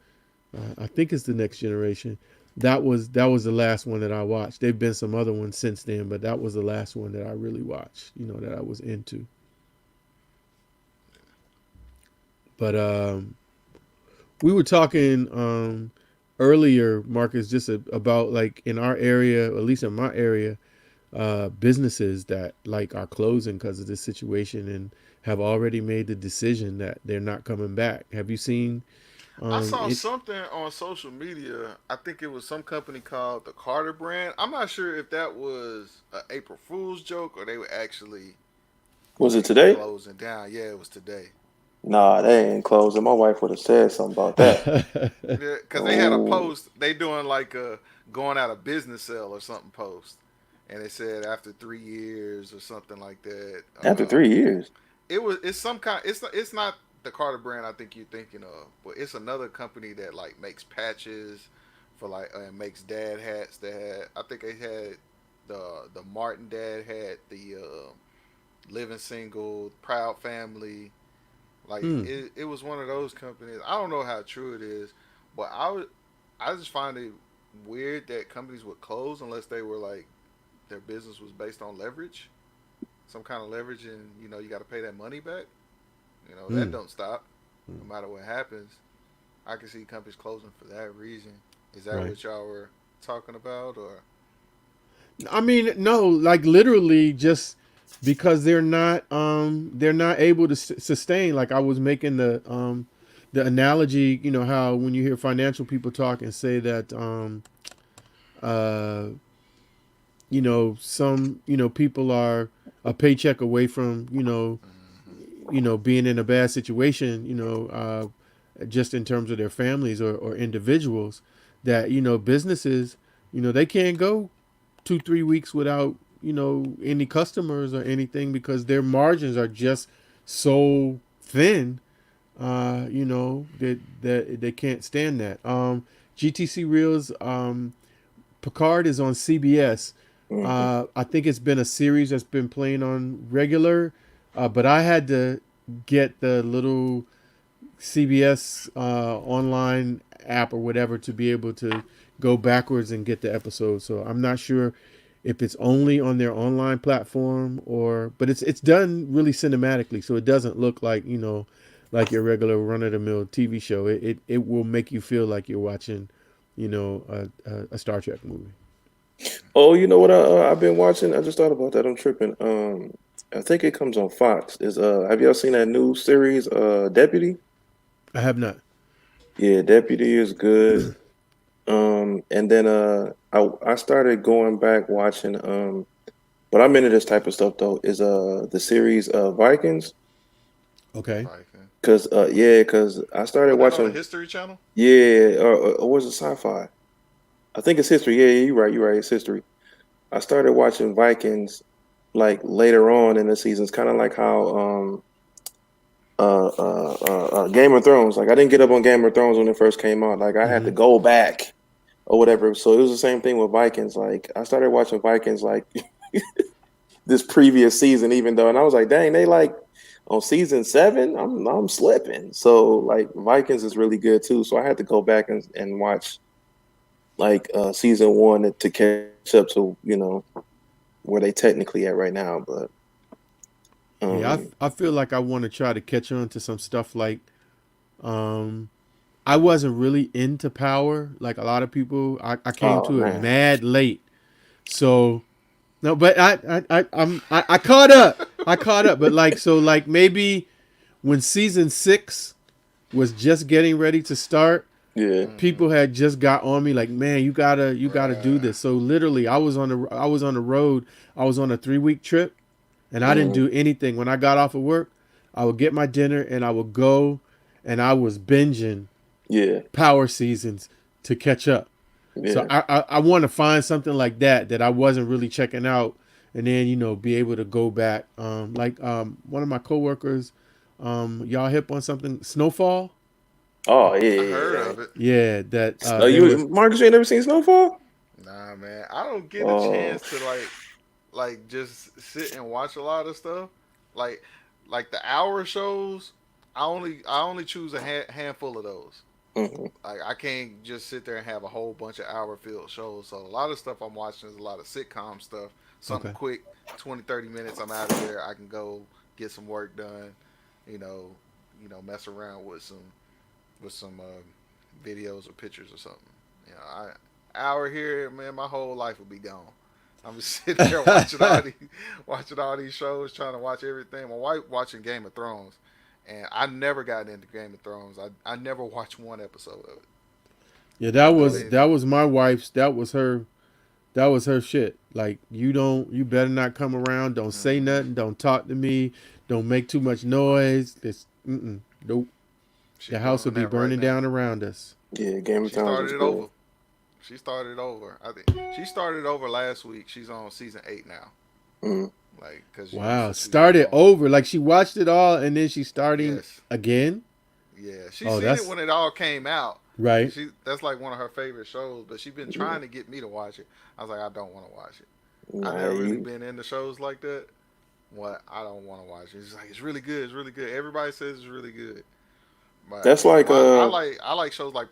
I think it's the Next Generation. That was the last one that I watched. There've been some other ones since then, but that was the last one that I really watched. That I was into. But we were talking earlier, Marcus, just about like in our area, at least in my area, businesses that like are closing because of this situation and have already made the decision that they're not coming back. Have you seen I saw it? something on social media. I think it was some company called the Carter brand. I'm not sure if that was an April Fool's joke or they were actually Was it like today? closing down. Yeah, it was today. Nah, they ain't closing. My wife would have said something about that. Yeah, because they had a Oh, post. They doing like a going out of business sale or something post, and it said after 3 years or something like that. after 3 years. It's some kind. It's not the Carter brand I think you're thinking of, but it's another company that like makes patches for like and makes dad hats. That had I think they had the Martin dad had the living single proud family. Like Hmm. it was one of those companies. I don't know how true it is, but I just find it weird that companies would close unless they were like their business was based on leverage, some kind of leverage, and you got to pay that money back. That Hmm. don't stop no matter what happens. I can see companies closing for that reason. Is that Right. what y'all were talking about, or? I mean, no, like literally just because they're not able to sustain. Like I was making the analogy, how when you hear financial people talk and say that uh some people are a paycheck away from being in a bad situation, just in terms of their families or individuals, that businesses, they can't go 2-3 weeks without any customers or anything because their margins are just so thin, that they can't stand that. GTC Reels, Picard is on CBS. Hmm. I think it's been a series that's been playing on regular, but I had to get the little CBS online app or whatever to be able to go backwards and get the episode. So I'm not sure if it's only on their online platform but it's done really cinematically, so it doesn't look like like your regular run of the mill TV show. It will make you feel like you're watching a Star Trek movie. Oh, you know what I've been watching? I just thought about that. I'm tripping. I think it comes on Fox. Is have y'all seen that new series, Deputy? I have not. Yeah, Deputy is good. And then I started going back watching but I'm into this type of stuff though, is the series Vikings. Okay. Viking. Cause I started Wasn't that on the watching, History Channel? yeah, or was it sci-fi? I think it's history. Yeah, you're right, it's history. I started watching Vikings like later on in the seasons, kind of like how Game of Thrones. Like I didn't get up on Game of Thrones when it first came out. Like I had to Mm-hmm. go back or whatever. So it was the same thing with Vikings. Like I started watching Vikings like this previous season, even though, and I was like, dang, they like on season 7. I'm slipping. So like Vikings is really good too. So I had to go back and watch like season 1 to catch up to where they technically at right now. But Yeah, um, I feel like I want to try to catch on to some stuff like um I wasn't really into Power like a lot of people. I came oh to it man, mad late. So no, but I caught up. I caught up, but like maybe when season 6 was just getting ready to start, yeah, Mm-hmm. people had just got on me like, man, you gotta do Right. this. So literally, I was on the road. I was on a 3-week trip, and I didn't mm, do anything. When I got off of work, I would get my dinner and I would go, and I was binging yeah, Power seasons to catch up. So Yeah. I want to find something like that I wasn't really checking out, and then be able to go back. One of my coworkers, y'all hip on something Snowfall? Oh yeah, I heard yeah, of it. Yeah, that yeah. there was. Marcus, you ain't never seen Snowfall? Nah, man, I don't get a Oh, chance to like just sit and watch a lot of stuff. Like like the hour shows, I only choose a handful of those. mhm. Like I can't just sit there and have a whole bunch of hour filled shows. So a lot of stuff I'm watching is a lot of sitcom stuff. Something Okay. quick, 20, 30 minutes, I'm out of there. I can go get some work done, you know, mess around with some videos or pictures or something. I hour here, man, my whole life would be gone. I'm just sitting there watching all these shows, trying to watch everything. My wife watching Game of Thrones, and I never got into Game of Thrones. I never watched one episode of it. Yeah, I that know was they. that was my wife's. That was her shit. Like you better not come around. Don't say Mm-hmm. nothing. Don't talk to me. Don't make too much noise. Nope. She's The house will doing be that right burning now. down around us. Yeah, Game of She Thrones is started it good. over. She started over. I think she started over last week. She's on season 8 now. Mm. Like, cause Wow. since we've been Started home. over. Like she watched it all and then she's starting Yes. again. Yeah. She Oh, seen it that's when it all came out. right. That's like one of her favorite shows. But she's been Yeah. trying to get me to watch it. I was like, I don't want to watch it. I Nah, never really been into shows like that. What I don't want to watch it. She's like, it's really good. It's really good. Everybody says it's really good. But that's like I like shows like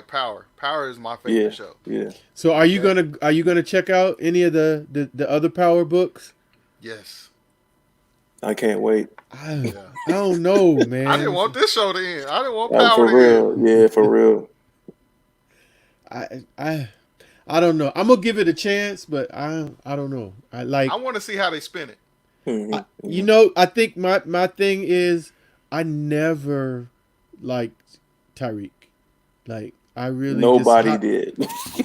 Power. Power is my yeah, favorite show. yeah. So are you That gonna check out any of the other Power books? yes. I can't wait. I Yeah. I don't know, I didn't man. want this show to end. I didn't want Power For to end. real. Yeah, for real. I I I don't know. I'm gonna give it a chance, but I don't know. I I like want to see how they spin it. Hmm. I think my thing is I never liked Tyreek. Like I really just Nobody did.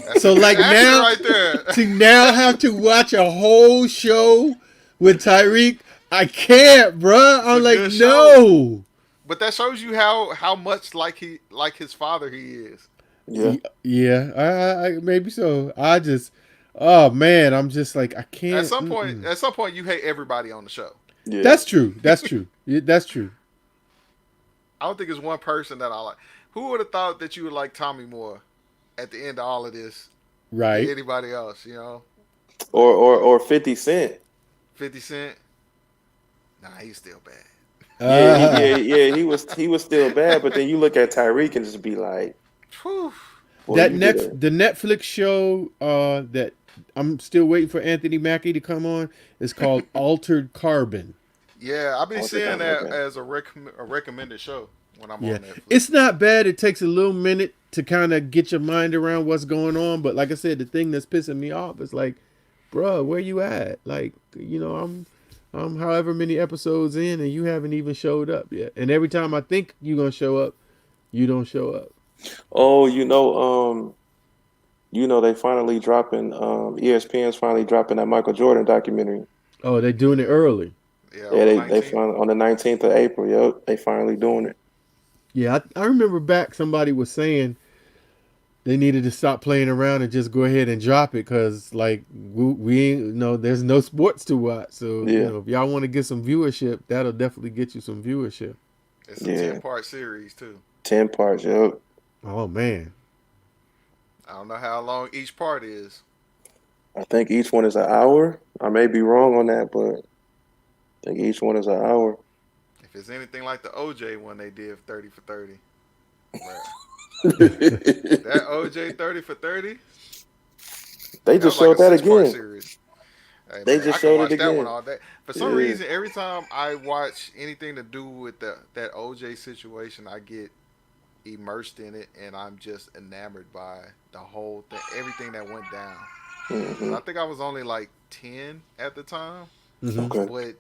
That's a so good like answer now right there. to now have to watch a whole show with Tyreek. I can't, bruh. It's a I'm like, good show, no. but that shows you how much like his father he is. Yeah. Yeah, I maybe so. Oh man, I'm just like I At can't. some point, you hate everybody on the show. Yeah. That's true. That's true. Yeah, that's true. I don't think it's one person that I like. Who would have thought that you would like Tommy more at the end of all of this than Right. anybody else? Or Like or 50 Cent. 50 Cent. Nah, he's still bad. Yeah, Uh, he was still bad, but then you look at Tyreek and just be like, Whew. boy, you did a the Netflix show that I'm still waiting for Anthony Mackie to come on is called Altered Carbon. Yeah, I've been all the seeing time. that Okay. as a recommended show when I'm Yeah, on Netflix. it's not bad. It takes a little minute to kind of get your mind around what's going on, but like I said, the thing that's pissing me off is like, bruh, where you at? Like, I'm however many episodes in, and you haven't even showed up yet. And every time I think you're gonna show up, you don't show up. Oh, they finally dropping ESPN's finally dropping that Michael Jordan documentary. Oh, they're doing it early. Yeah, Yeah, on the they 19th. finally on the 19th of April. Yep, they finally doing it. Yeah, I remember back somebody was saying they needed to stop playing around and just go ahead and drop it because like we ain't there's no sports to watch. So Yeah, if y'all want to get some viewership, that'll definitely get you some viewership. It's a yeah. 10-part series too. 10 parts. Yep. Oh man, I don't know how long each part is. I think each one is an hour. I may be wrong on that, but I think each one is an hour. If it's anything like the OJ one they did 30 for 30. That OJ 30 for 30, They that was just like a showed that 6-part again. series. Hey They man, I just can showed watch it that one again. all day. For some Yeah. reason, every time I watch anything to do with that OJ situation, I get immersed in it, and I'm just enamored by the whole thing, everything that went down. 'Cause Hmm. I think I was only like 10 at the time, mm-hmm. Okay. but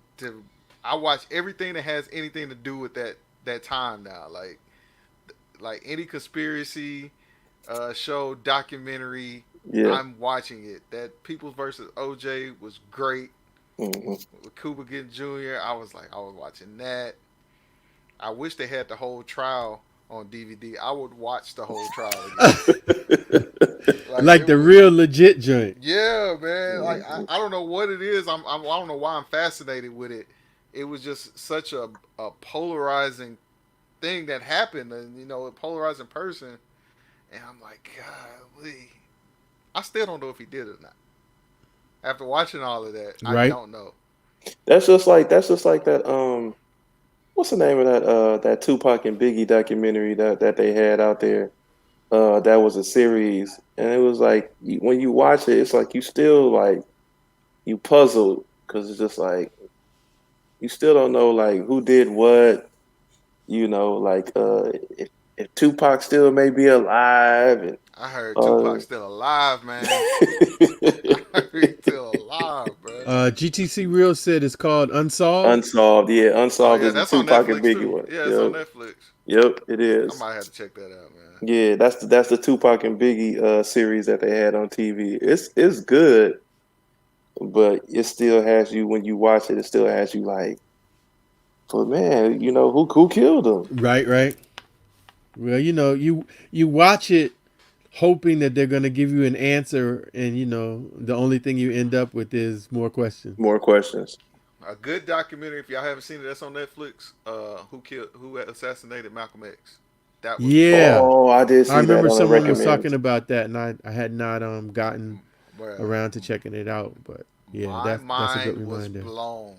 I watch everything that has anything to do with that time now, like any conspiracy show, documentary. Yeah. I'm watching it. That Peoples versus OJ was great. Hmm. With Cuba Gooding Jr., I was watching that. I wish they had the whole trial on DVD. I would watch the whole trial again. Like it the was, real legit joint. yeah, man. Like Mhm. I don't know what it is. I don't know why I'm fascinated with it. It was just such a polarizing thing that happened, and a polarizing person. And I'm like, golly, I still don't know if he did it or not. After watching all of that, I Right. don't know. That's just like that. What's the name of that Tupac and Biggie documentary that they had out there? That was a series, and it was like when you watch it, it's like you still like you puzzled because it's just like you still don't know like who did what. Like if Tupac still may be alive, and I heard uh, Tupac still alive, man. I heard he's still alive, bro. GTC Real said it's called Unsolved. Unsolved, yeah, Oh Unsolved yeah, is the that's on Tupac and Netflix Biggie too. one. Yeah, it's on Yep, Netflix. yep, it I is. might have to check that out, man. Yeah, that's the Tupac and Biggie series that they had on TV. It's good, but it still has you when you watch it. It still has you like, but man, who killed him? Right, right. Well, you watch it hoping that they're gonna give you an answer, and the only thing you end up with is more questions. More questions. A good documentary, if y'all haven't seen it, that's on Netflix. Who assassinated Malcolm X? That was good, Yeah, Oh, I did I see that remember on the someone was talking recommends. about that, and I had not gotten bro. around to checking it out, but yeah, My that's a good mind was reminder. blown.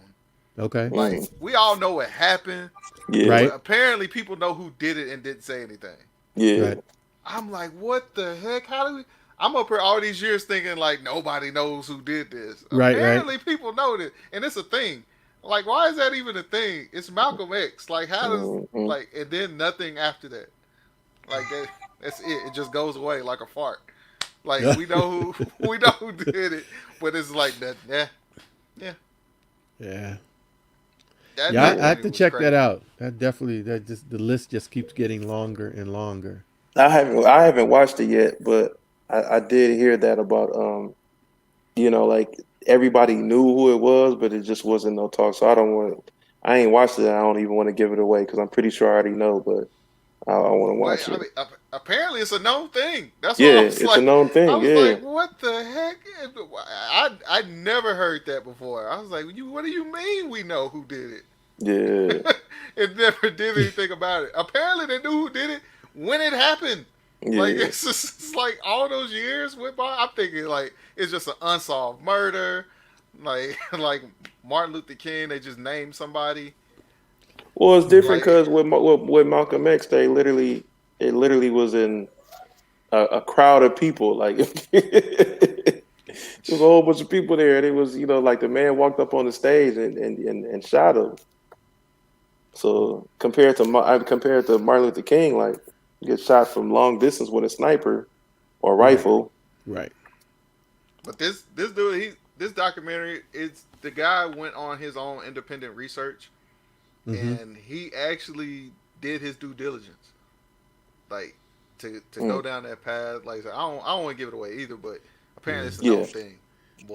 Okay, Like Mm, we all know what happened, yeah, but right, apparently people know who did it and didn't say anything. yeah, right, I'm like, what the heck? How do we? I'm up here all these years thinking like nobody knows who did this. right. Apparently people know this, and it's a thing. Like, why is that even a thing? It's Malcolm X. Like, how does hmm like, and then nothing after that. Like that. That's it. It just goes away like a fart. Like we know who we know who did it, but it's like that. Yeah, yeah. Yeah, That yeah. I have documentary to was check that crazy. out. That just the list just keeps getting longer and longer. I haven't watched it yet, but I did hear that about like everybody knew who it was, but it just wasn't no talk. So I ain't watched it. I don't even want to give it away because I'm pretty sure I already know, but I want to Well, watch I it. mean, apparently it's a known thing. That's why Yeah, it's a known I thing. was like, Yeah, what the heck? I never heard that before. I was like, what do you mean we know who did yeah, it? It never did anything about it. Apparently they knew who did it when it happened. Like yeah. it's like all those years went by. I'm thinking like it's just an unsolved murder. Like like Martin Luther King, they just named somebody. Well, it's different Like because with Malcolm X, it literally was in a crowd of people. Like it was a whole bunch of people there, and it was like the man walked up on the stage and shot him. So compared to Martin Luther King, like you get shot from long distance with a sniper or Right, rifle. right. But this dude, this documentary, it's the guy went on his own independent research, Mm-hmm. and he actually did his due diligence, like to go Mm, down that path. Like I said, I don't want to give it away either, but apparently Yeah. it's a yeah, known thing.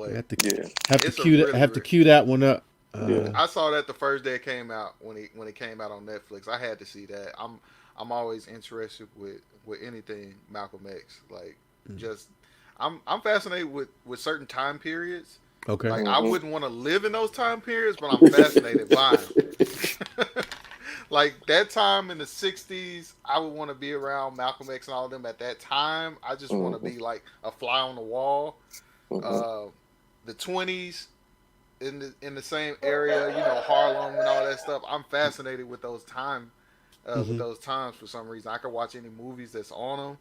I But have to yeah, it's a really, have to cue that one up. yeah. I saw that the first day it came out when it came out on Netflix. I had to see that. I'm always interested with anything Malcolm X. Like just I'm fascinated with certain time periods. Okay. Like I hmm wouldn't want to live in those time periods, but I'm fascinated by them. Like that time in the '60s, I would want to be around Malcolm X and all of them at that time. I just want to hmm be like a fly on the wall. hmm Uh, the '20s in the same area, Harlem and all that stuff. I'm fascinated with Mm-hmm. those times for some reason. I could watch any movies that's on them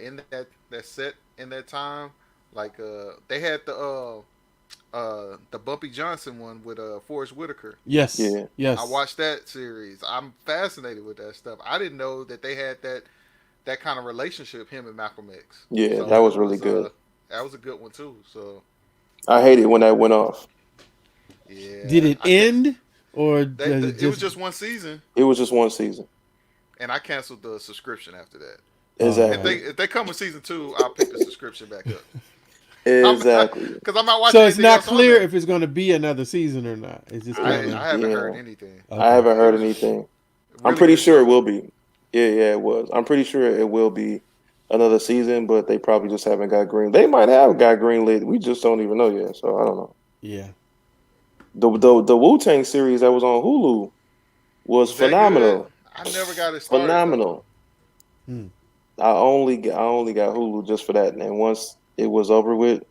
in that set in that time. Like they had the Bumpy Johnson one with Forrest Whitaker. Yes, Yeah, I yes. watched that series. I'm fascinated with that stuff. I didn't know that they had that kind of relationship, him and Malcolm X. yeah. That So was it really was good. that was a good one too. So I hated when that went off. Did yeah, it end or does it it was just? just one season, It was just one season. and I canceled the subscription after that. Exactly. If they come with season two, I'll pick the subscription back up. Exactly. Because I'm not watching So it's anything not else on clear there. if it's going to be another season or not. It's just kind of I haven't heard Yeah, anything. I okay. haven't It heard was anything. I'm really pretty good sure it show will though. be. Yeah, yeah, it was. I'm pretty sure it will be. another season, but they probably just haven't got green. They might have got greenlit. We just don't even know yet. So I don't know. Yeah. The Wu-Tang series that was on Hulu was Was that good? phenomenal. I never got it started though. Phenomenal. Hmm. I only got Hulu just for that, and once it was over with,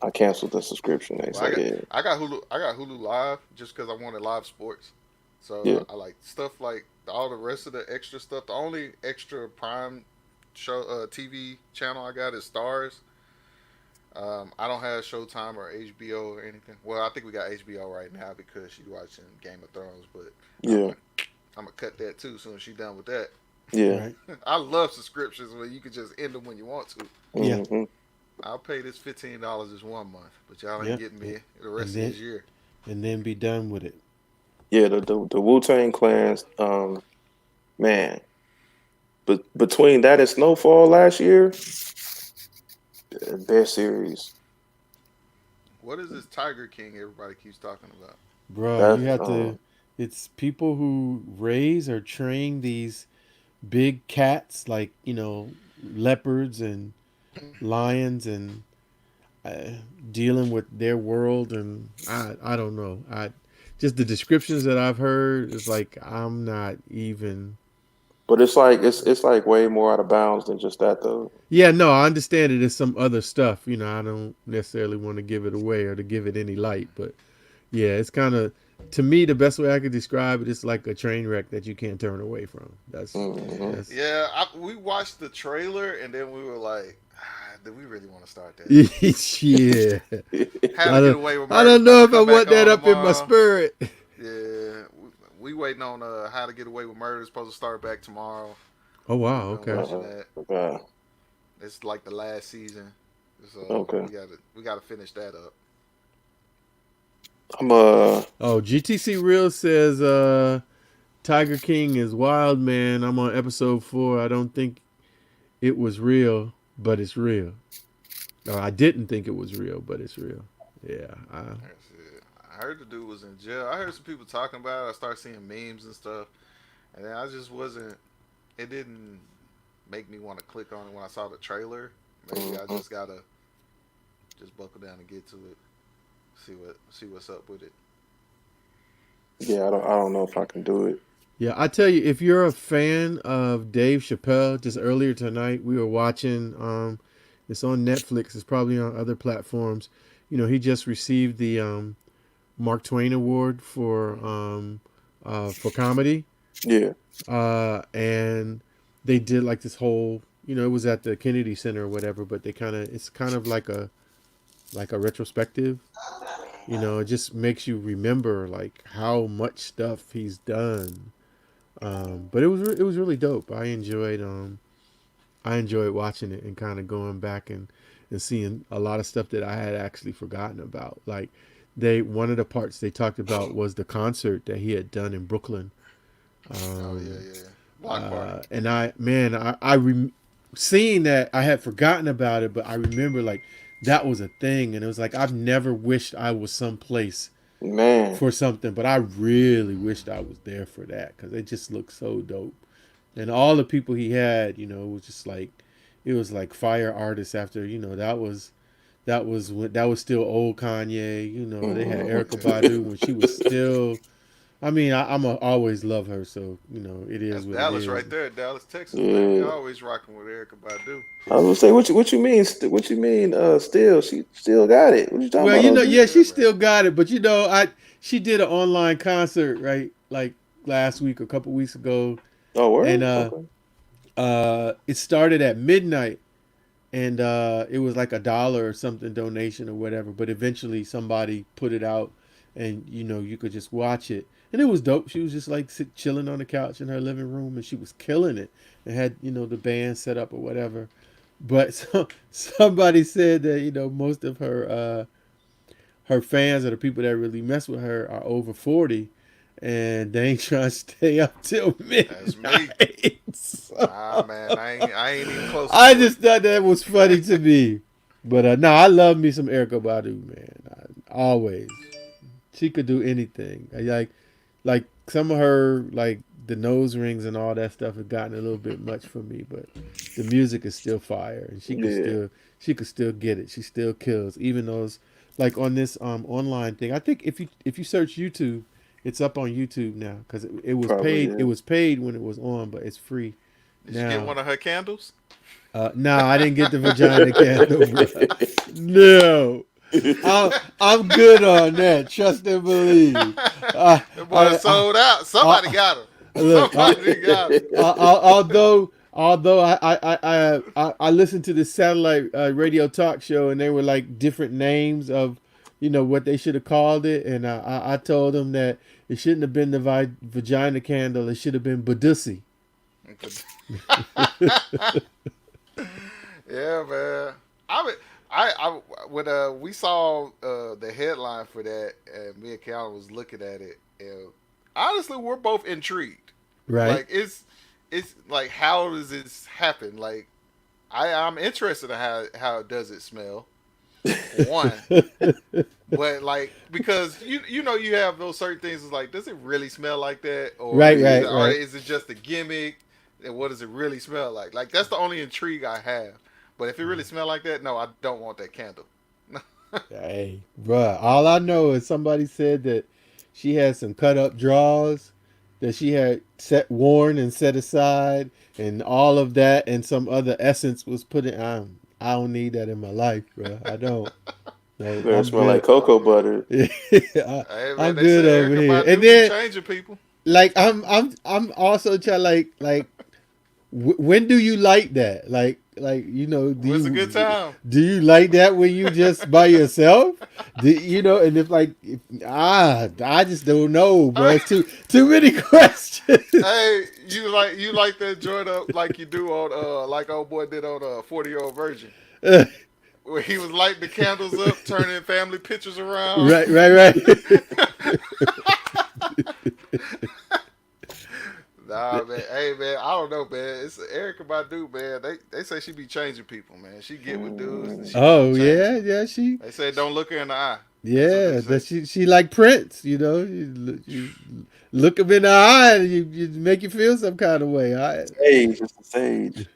I canceled the subscription. They Well, I said, got yeah, I got Hulu. I got Hulu Live just because I wanted live sports. So yeah. I like stuff like all the rest of the extra stuff. The only extra Prime show TV channel I got is Stars. I don't have Showtime or HBO or anything. Well, I think we got HBO right now because she's watching Game of Thrones, but I'm Yeah, gonna I'm gonna cut that too as soon as she's done with that. yeah. Right. I love subscriptions where you can just end them when you want to. Yeah. Hmm. I'll pay this $15 this 1 month, but y'all ain't Yeah. getting me the And rest of then this year. be done with it. Yeah, the Wu-Tang Clans, man. But between that and Snowfall last year, their series, What is this Tiger King everybody keeps talking about? Bruh, you that have to it's people who raise or train these big cats like, leopards and lions and uh, dealing with their world and I don't know. I just the descriptions that I've heard is like I'm not even. but it's like way more out of bounds than just that though. Yeah, no, I understand it is some other stuff. I don't necessarily want to give it away or to give it any light, but yeah, it's kind of to me the best way I could describe it is like a train wreck that you can't turn away from. That's Hmm. that's Yeah, we watched the trailer and then we were like, do we really want to start that? yeah. How I to Get don't Away with I Murder don't about know to if I come back want that on up in my tomorrow. spirit. Yeah, we waiting on How to Get Away with Murder. It's supposed to start back tomorrow. Oh wow, We've been okay. watching that. Okay. It's like the last season, so Okay. we gotta finish that up. I'm Oh, GTC Real says Tiger King is wild, man. I'm on episode 4. I don't think it was real, but it's real. I didn't think it was real, but it's real. Yeah. That's it. I heard the dude was in jail. I heard some people talking about it. I started seeing memes and stuff, and then I just wasn't. It didn't make me want to click on it when I saw the trailer. Maybe I just gotta just buckle down and get to it. See what's up with it. yeah. I don't know if I can do it. Yeah, I tell you, if you're a fan of Dave Chappelle, just earlier tonight we were watching. It's on Netflix. It's probably on other platforms. He just received the Mark Twain Award for comedy, Yeah. and they did like this whole. It was at the Kennedy Center or whatever, but it's kind of like a retrospective. It just makes you remember like how much stuff he's done. But it was really dope. I enjoyed watching it and kind of going back and seeing a lot of stuff that I had actually forgotten about. Like one of the parts they talked about was the concert that he had done in Brooklyn. Oh yeah, Um, yeah. Block party. and seeing that I had forgotten about it, but I remember like that was a thing, and it was like I've never wished I was someplace Man. for something, but I really wished I was there for that because it just looked so dope. And all the people he had, it was like fire artists after, that was still old Kanye. They had Erica Badu when she was still. I mean, always love her, so it That's is what it Dallas is. right there, Dallas, Texas, man. We Yeah. always rocking with Erica Badu. I was gonna say, what you mean? What you mean? Still, she still got it. What you talking Well, about, OG? yeah, Yeah, she man. still got it, but she did an online concert right, like last week, a couple weeks ago, Oh, and word. Okay. it started at midnight, and it was like $1 or something donation or whatever. But eventually, somebody put it out, and you could just watch it, and it was dope. She was just like chilling on the couch in her living room, and she was killing it, and had the band set up or whatever. But somebody said that most of her fans or the people that really mess with her are over 40, and they ain't trying to stay up till That's me. midnight. So, Nah, man, I ain't even close to I 40. just thought that was funny to me. But no, I love me some Erica Badu, man. Always, she could do anything. Like some of her like the nose rings and all that stuff have gotten a little bit much for me, but the music is still fire, and Yeah. she could still get it. She still kills, even those like on this online thing. I think if you search YouTube, it's up on YouTube now because it was Probably, paid. It yeah. was paid when it was on, but it's free Did you get now. one of her candles? No, I didn't get the vagina candle, bro. No. I'm good on that. Trust and believe. The boy sold out. Somebody got him. Look, Somebody got him. although I listened to the satellite radio talk show and they were like different names of, what they should have called it, and I told them that it shouldn't have been the vagina candle. It should have been Badussy. Yeah, man. I when we saw the headline for that, and me and Calvin was looking at it, and honestly, we're both intrigued. Right. Like it's like, how does this happen? Like I'm interested in how does it smell. One, but like, because you have those certain things. It's like, does it really smell like that, or Right, is right, it, or right. is it just a gimmick? And what does it really smell like? Like, that's the only intrigue I have. But if it really smell like that, no, I don't want that candle. Hey, bruh. All I know is somebody said that she had some cut up drawers that she had worn and set aside, and all of that, and some other essence was put in. I don't need that in my life, bruh. I don't. No, Better I'm smell like good. cocoa butter. Hey man, I'm they good said over Erica here. Badu And be then, changing people. like, I'm also trying, like, when do you like that? Like Was a good time. do you like that when you just by yourself? And I just don't know, bro. It's too many questions. Hey, you like that joint up like you do on like old boy did on 40-year-old virgin, where he was lighting the candles up, turning family pictures around. Right. Nah, man. Hey, man. I don't know, man. It's Erica Badu, man. They say she be changing people, man. She get with dudes and she be Oh changing. yeah, she They say don't look her in the eye. That's what they yeah, say. that she like Prince. You look him in the eye, and you make you feel some kind of way. Sage, it's the sage.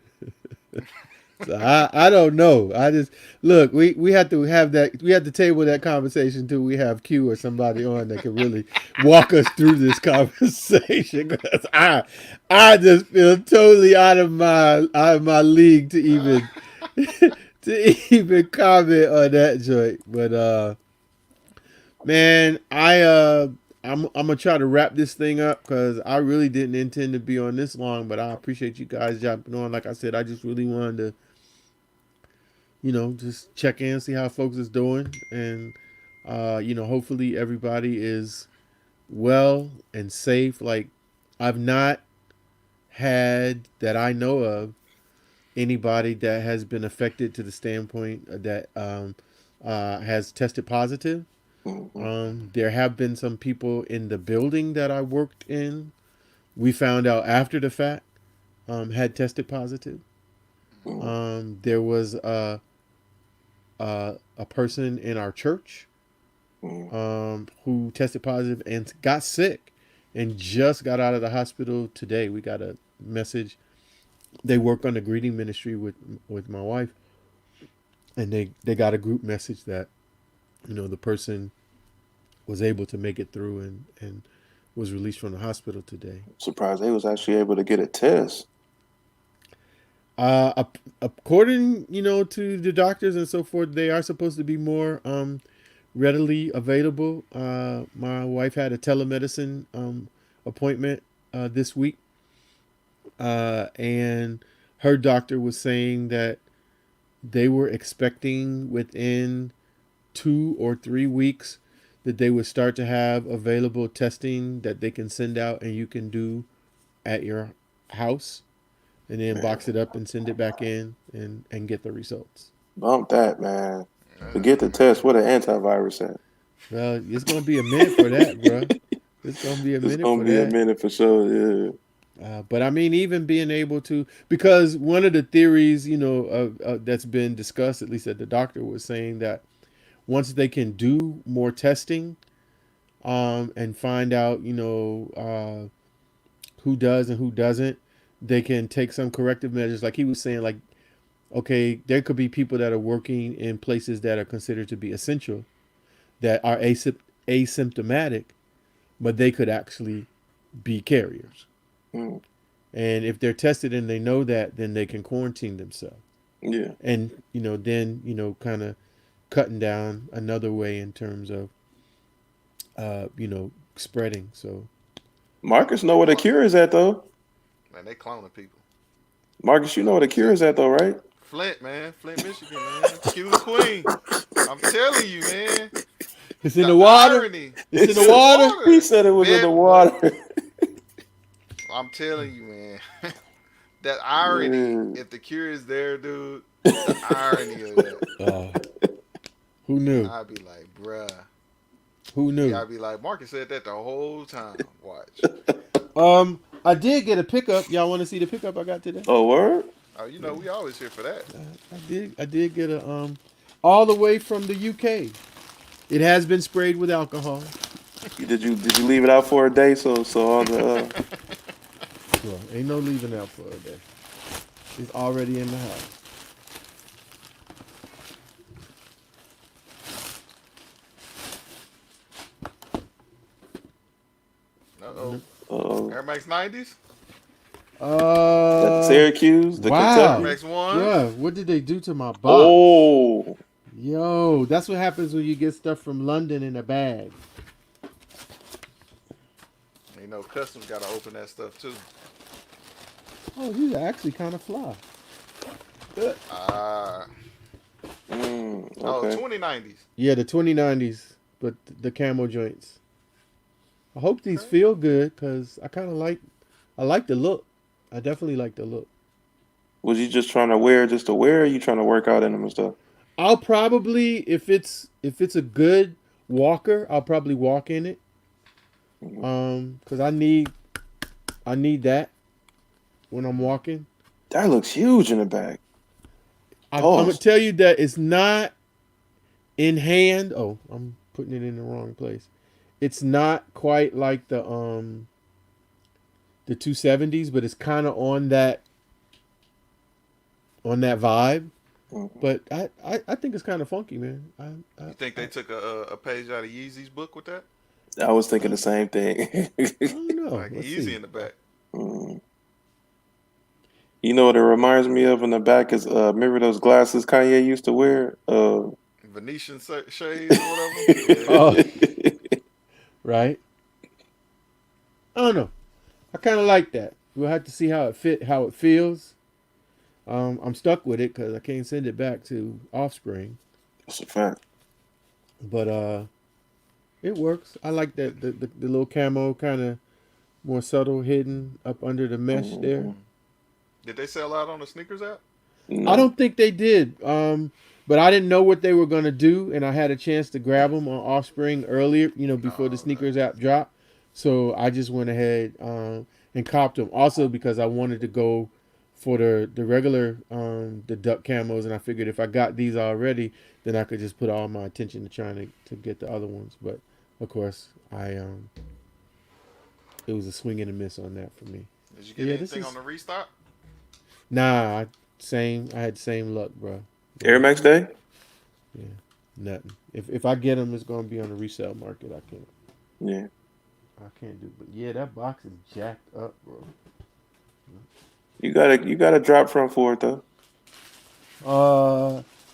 So I don't know. I just look. We have to have that. We have to table that conversation until we have Q or somebody on that can really walk us through this conversation. Because I just feel totally out of my league to even to even comment on that joint. But man, I'm gonna try to wrap this thing up because I really didn't intend to be on this long. But I appreciate you guys jumping on. Like I said, I just really wanted to just check in, see how folks is doing, and hopefully everybody is well and safe. Like, I've not had that I know of anybody that has been affected to the standpoint that has tested positive. Mhm. There have been some people in the building that I worked in. We found out after the fact had tested positive. Mhm. There was a person in our church Mhm. who tested positive and got sick and just got out of the hospital today. We got a message. They work on the greeting ministry with my wife, and they got a group message that the person was able to make it through and was released from the hospital today. Surprised they was actually able to get a test. According to the doctors and so forth, they are supposed to be more readily available. My wife had a telemedicine appointment this week, and her doctor was saying that they were expecting within 2 or 3 weeks that they would start to have available testing that they can send out and you can do at your house, and then box it up and send it back in and get the results. Bump that, man. Forget the test. What an antivirus at? Well, it's gonna be a minute for that, bro. It's gonna be a It's minute gonna for be a that. minute for sure. Yeah. But I mean, even being able to, because one of the theories, that's been discussed, at least that the doctor was saying, that once they can do more testing, and find out, who does and who doesn't, they can take some corrective measures. Like he was saying, like, okay, there could be people that are working in places that are considered to be essential that are asymptomatic, but they could actually be carriers. Mm. And if they're tested and they know that, then they can quarantine themselves. Yeah. And, then, kind of cutting down another way in terms of, spreading. So Marcus know where the cure is at, though. Man, they cloning people. Marcus, you know where the cure is at, though, right? Flint, man. Flint, Michigan, man. Q the Queen. I'm telling you, man. it's in the water. Irony. It's in the water. He said it was in the water. I'm telling you, man. That irony. Mm. If the cure is there, dude, the irony of that. Who knew? I'd be like, bruh. Who knew? Yeah, I'd be like, Marcus said that the whole time. Watch. I did get a pickup. Y'all want to see the pickup I got today? Oh, word? Oh, we always here for that. I did get a all the way from the UK. It has been sprayed with alcohol. Did you leave it out for a day so all the Well, ain't no leaving out for a day. It's already in the house. Air Max 90s? Syracuse, the wow. Kentucky? Air Max 1? Yeah, what did they do to my box? Oh, Yo, that's what happens when you get stuff from London in a bag. Customs got to open that stuff too. Oh, these are actually kind of fly. okay. Oh, 2090s. Yeah, the 2090s, but the camo joints. I hope these feel good because I like the look. I definitely like the look. Was you just trying to wear just to wear? Or you trying to work out in them and stuff? I'll probably, if it's a good walker, I'll probably walk in it. Because I need that when I'm walking. That looks huge in the back. I'm gonna tell you that it's not in hand. Oh, I'm putting it in the wrong place. It's not quite like the 270s, but it's kind of on that vibe. Mm-hmm. But I think it's kind of funky, man. You think they took a page out of Yeezy's book with that? I was thinking the same thing. I don't know. Like Yeezy in the back. You know what it reminds me of in the back is remember those glasses Kanye used to wear? Venetian shades or whatever. Yeah. Right. I don't know. I kind of like that. We'll have to see how it feels. I'm stuck with it because I can't send it back to Offspring. That's a fact. But it works. I like that the little camo kind of more subtle, hidden up under the mesh there. Did they sell out on the SNeekerz app? No. I don't think they did. But I didn't know what they were going to do, and I had a chance to grab them on Offspring earlier, before the SNeekerz app dropped. So I just went ahead and copped them. Also because I wanted to go for the regular the duck camos, and I figured if I got these already, then I could just put all my attention to trying to get the other ones. But of course, it was a swing and a miss on that for me. Did you get anything on the restock? Nah, I had the same luck, bro. Air Max Day? Yeah, nothing. If I get them, it's gonna be on the resale market. I can't. Yeah. I can't do. But yeah, that box is jacked up, bro. You got a drop front for it though.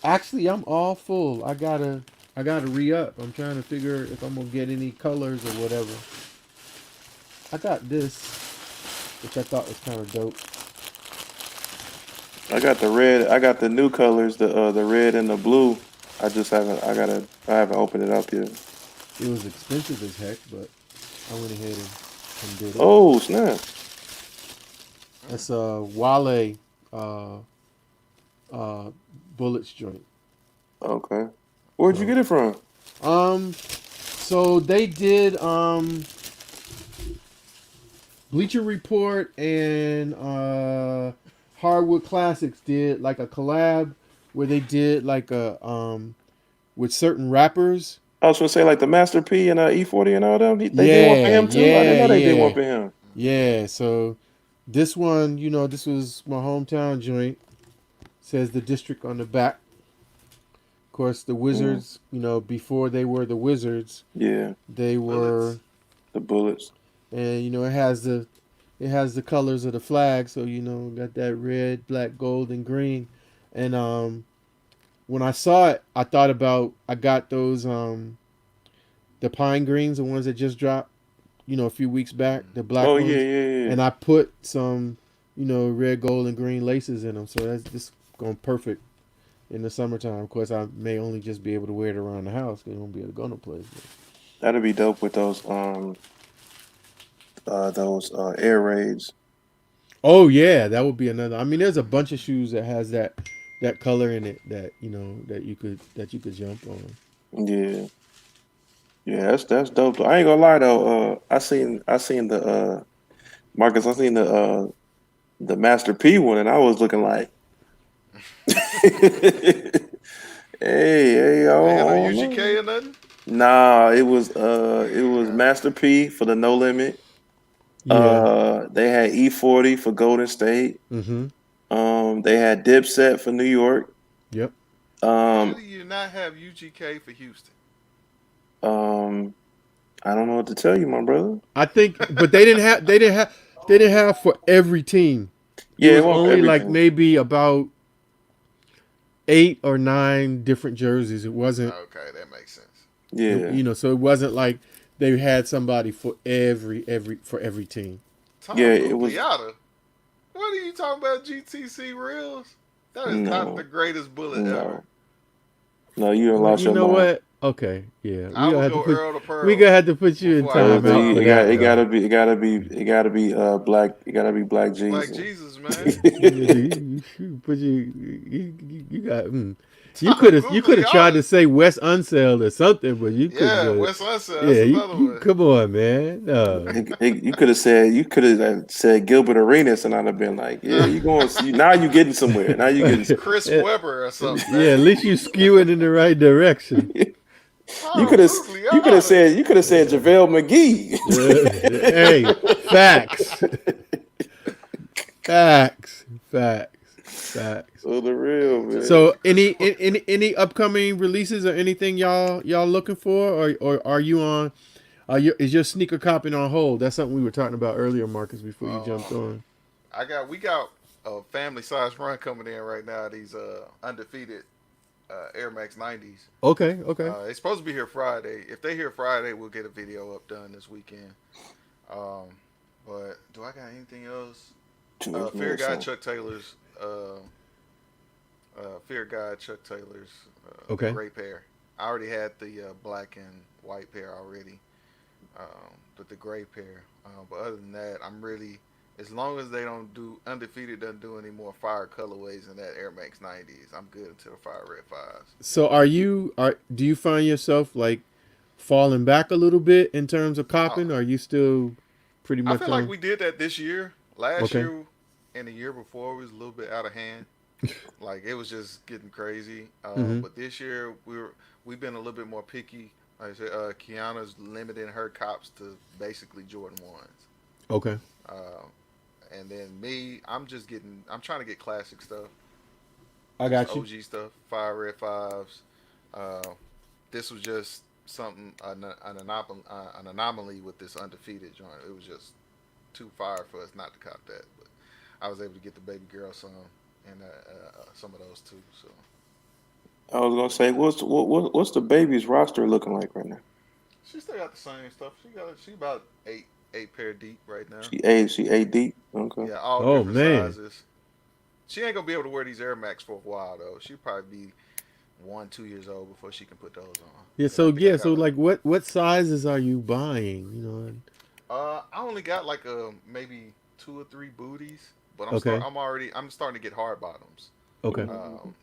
Actually, I'm all full. I gotta re-up. I'm trying to figure if I'm gonna get any colors or whatever. I got this, which I thought was kind of dope. I got the red. I got the new colors, the red and the blue. I haven't opened it up yet. It was expensive as heck, but I went ahead and did it. Oh snap! That's a Wale Bullets joint. Okay. Where'd you get it from? So they did Bleacher Report and Hardwood Classics did like a collab where they did like a with certain rappers. I was gonna say like the Master P and E40 and all them. They did one for him too. I didn't know they did one for him. Yeah, so this one, this was my hometown joint. Says the district on the back. Of course, the Mm, Wizards, before they were the Wizards, yeah, they were, Bullets. the bullets. and it has the colors of the flag. So got that red, black, gold, and green. And when I saw it, I got those the pine greens, the ones that just dropped, a few weeks back, the black Oh yeah, ones, yeah, yeah. and I put some, red, gold, and green laces in them. So that's just going perfect in the summertime. Of course, I may only just be able to wear it around the house because I won't be able to go no place. That'd be dope with those air raids. Oh yeah, that would be another. I mean, there's a bunch of shoes that has that color in it that that you could jump on. Yeah, yeah, that's dope. I ain't gonna lie though. I seen the Marcus. I seen the Master P one, and I was looking like, hey, hey, Ain't got no oh UGK no. or nothing. Nah, it was Okay. Master P for the No Limit. Yeah. They had E40 for Golden State. Mm-hmm. They had Dipset for New York. Yep. How Um, do you not have UGK for Houston? um, I don't know what to tell you, my brother. I think, but they didn't have for every team. It Yeah, it was wasn't for only like everything. maybe about 8 or 9 different jerseys. It wasn't, Okay, that makes sense. Yeah, so it wasn't like they had somebody for every team. yeah, Tom it was. Pugliata. What are you talking about? GTC reels? That is not the No, greatest bullet ever. no, no. You done lost You your know mind. what? Okay, yeah, I would go Earl to we Pearl gonna have to put you in before I got It, timeout Tom for it got that, it Pugliata. though. gotta be it gotta be it gotta be black. It gotta be Black Black Jesus. Jesus, man. Put you got. You Tom could have tried Pugliata. to say Wes Unseld or something, but you couldn't Yeah, go. West Sunset. That's Yeah, another you one. come on, man. No. You could have said Gilbert Arenas, and I'd have been like, yeah, you going now you getting somewhere. Now you getting somewhere. Chris Webber or something, Yeah, at man. least you skewing in the right direction. You Tom could have Pugliata. you could have said JaVale McGee. Hey, facts, facts, facts, facts. Oh, the real Hey, man. So, Chris any upcoming releases or anything y'all looking for, or are you on? Is your sneaker copying on hold? That's something we were talking about earlier, Marcus, before you jumped um, on. we got a family size run coming in right now. These undefeated Air Max 90s. Okay, okay. It's supposed to be here Friday. If they here Friday, we'll get a video up done this weekend. Um, but do I got anything else? This Fear man God son. Chuck Taylor's. Fear God Chuck Taylor's. The Okay. gray pair. I already had the black and white pair already, but the gray pair. But other than that, I'm really, as long as they don't do undefeated doesn't do any more fire colorways in that Air Max 90s, I'm good until the fire red fives. So, do you find yourself like falling back a little bit in terms of Oh, copping? Or are you still pretty I much feel like on? we did that this year. Last Okay. year and the year before was a little bit out of hand. Like it was just getting crazy. Mm-hmm. But this year we've been a little bit more picky. Like I said, Kiana's limiting her cops to basically Jordan ones. Okay. Uh, and then me, I'm trying to get classic stuff, I just got you. OG stuff, fire red fives. Uh, this was just something an anomaly with this undefeated joint. It was just too fire for us not to cop that. But I was able to get the baby girl some and some of those too. So I was gonna say, what's the baby's roster looking like right now? she still got the same stuff. She about eight pair deep right now. She ate deep. Okay. Yeah, all Oh different man. sizes. She ain't gonna be able to wear these Air Max for a while though. She'll probably be 1, 2 years old before she can put those on. Yeah. But I So think I yeah. got So like, what sizes are you buying? I only got like maybe 2 or 3 booties, but Okay. I'm starting to get hard bottoms. Okay.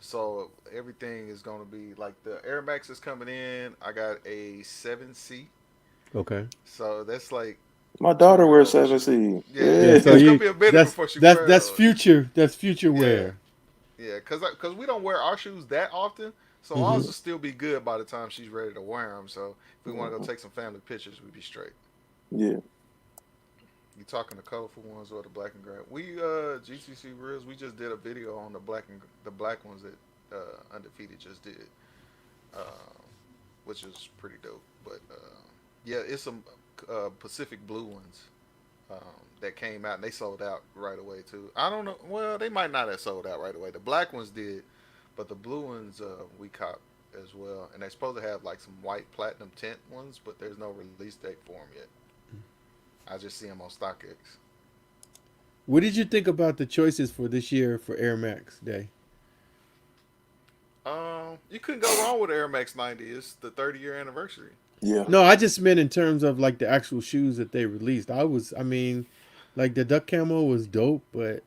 So everything is gonna be like the Air Max is coming in. I got a 7C, Okay. so that's like My two daughter years wears old. 7C. Yeah, Yeah. So it's gonna you be a minute that's before she that's wears that's those. future. That's future Yeah, wear. yeah, cause we don't wear our shoes that often, so Mm-hmm. ours will still be good by the time she's ready to wear them. So if we want to go Mhm. take some family pictures, we'd be straight. Yeah. You talking the colorful ones or the black and gray? We GTC Reels. We just did a video on the black ones that Undefeated just did, uh, which is pretty dope. But yeah, it's some Pacific Blue ones that came out and they sold out right away too. I don't know. Well, they might not have sold out right away. The black ones did, but the blue ones we cop as well. And they're supposed to have like some white platinum tint ones, but there's no release date for them yet. I just see them on StockX. What did you think about the choices for this year for Air Max Day? You couldn't go wrong with Air Max 90. It's the 30-year anniversary. Yeah. No, I just meant in terms of like the actual shoes that they released. I mean, like the duck camo was dope, but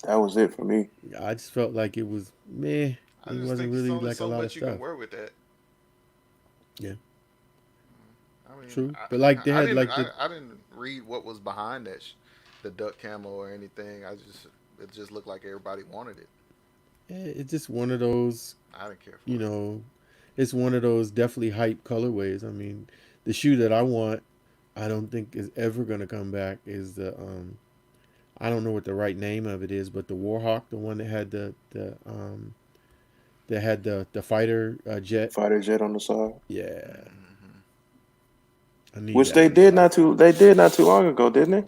That was it for me. I just felt like it was meh. I It just wasn't think there's really only like a so lot of much you can stuff. wear with that. Yeah, I mean, true. But like they had like the I didn't read what was behind that, the duck camo or anything. It just looked like everybody wanted it. it's just one of those, I didn't care for you it. know, it's one of those definitely hype colorways. I mean, the shoe that I want, I don't think is ever gonna come back. Is the I don't know what the right name of it is, but the Warhawk, the one that had the fighter jet. Fighter jet on the side, Yeah, Mm-hmm. I need which that in my life. they did not too long ago, didn't they?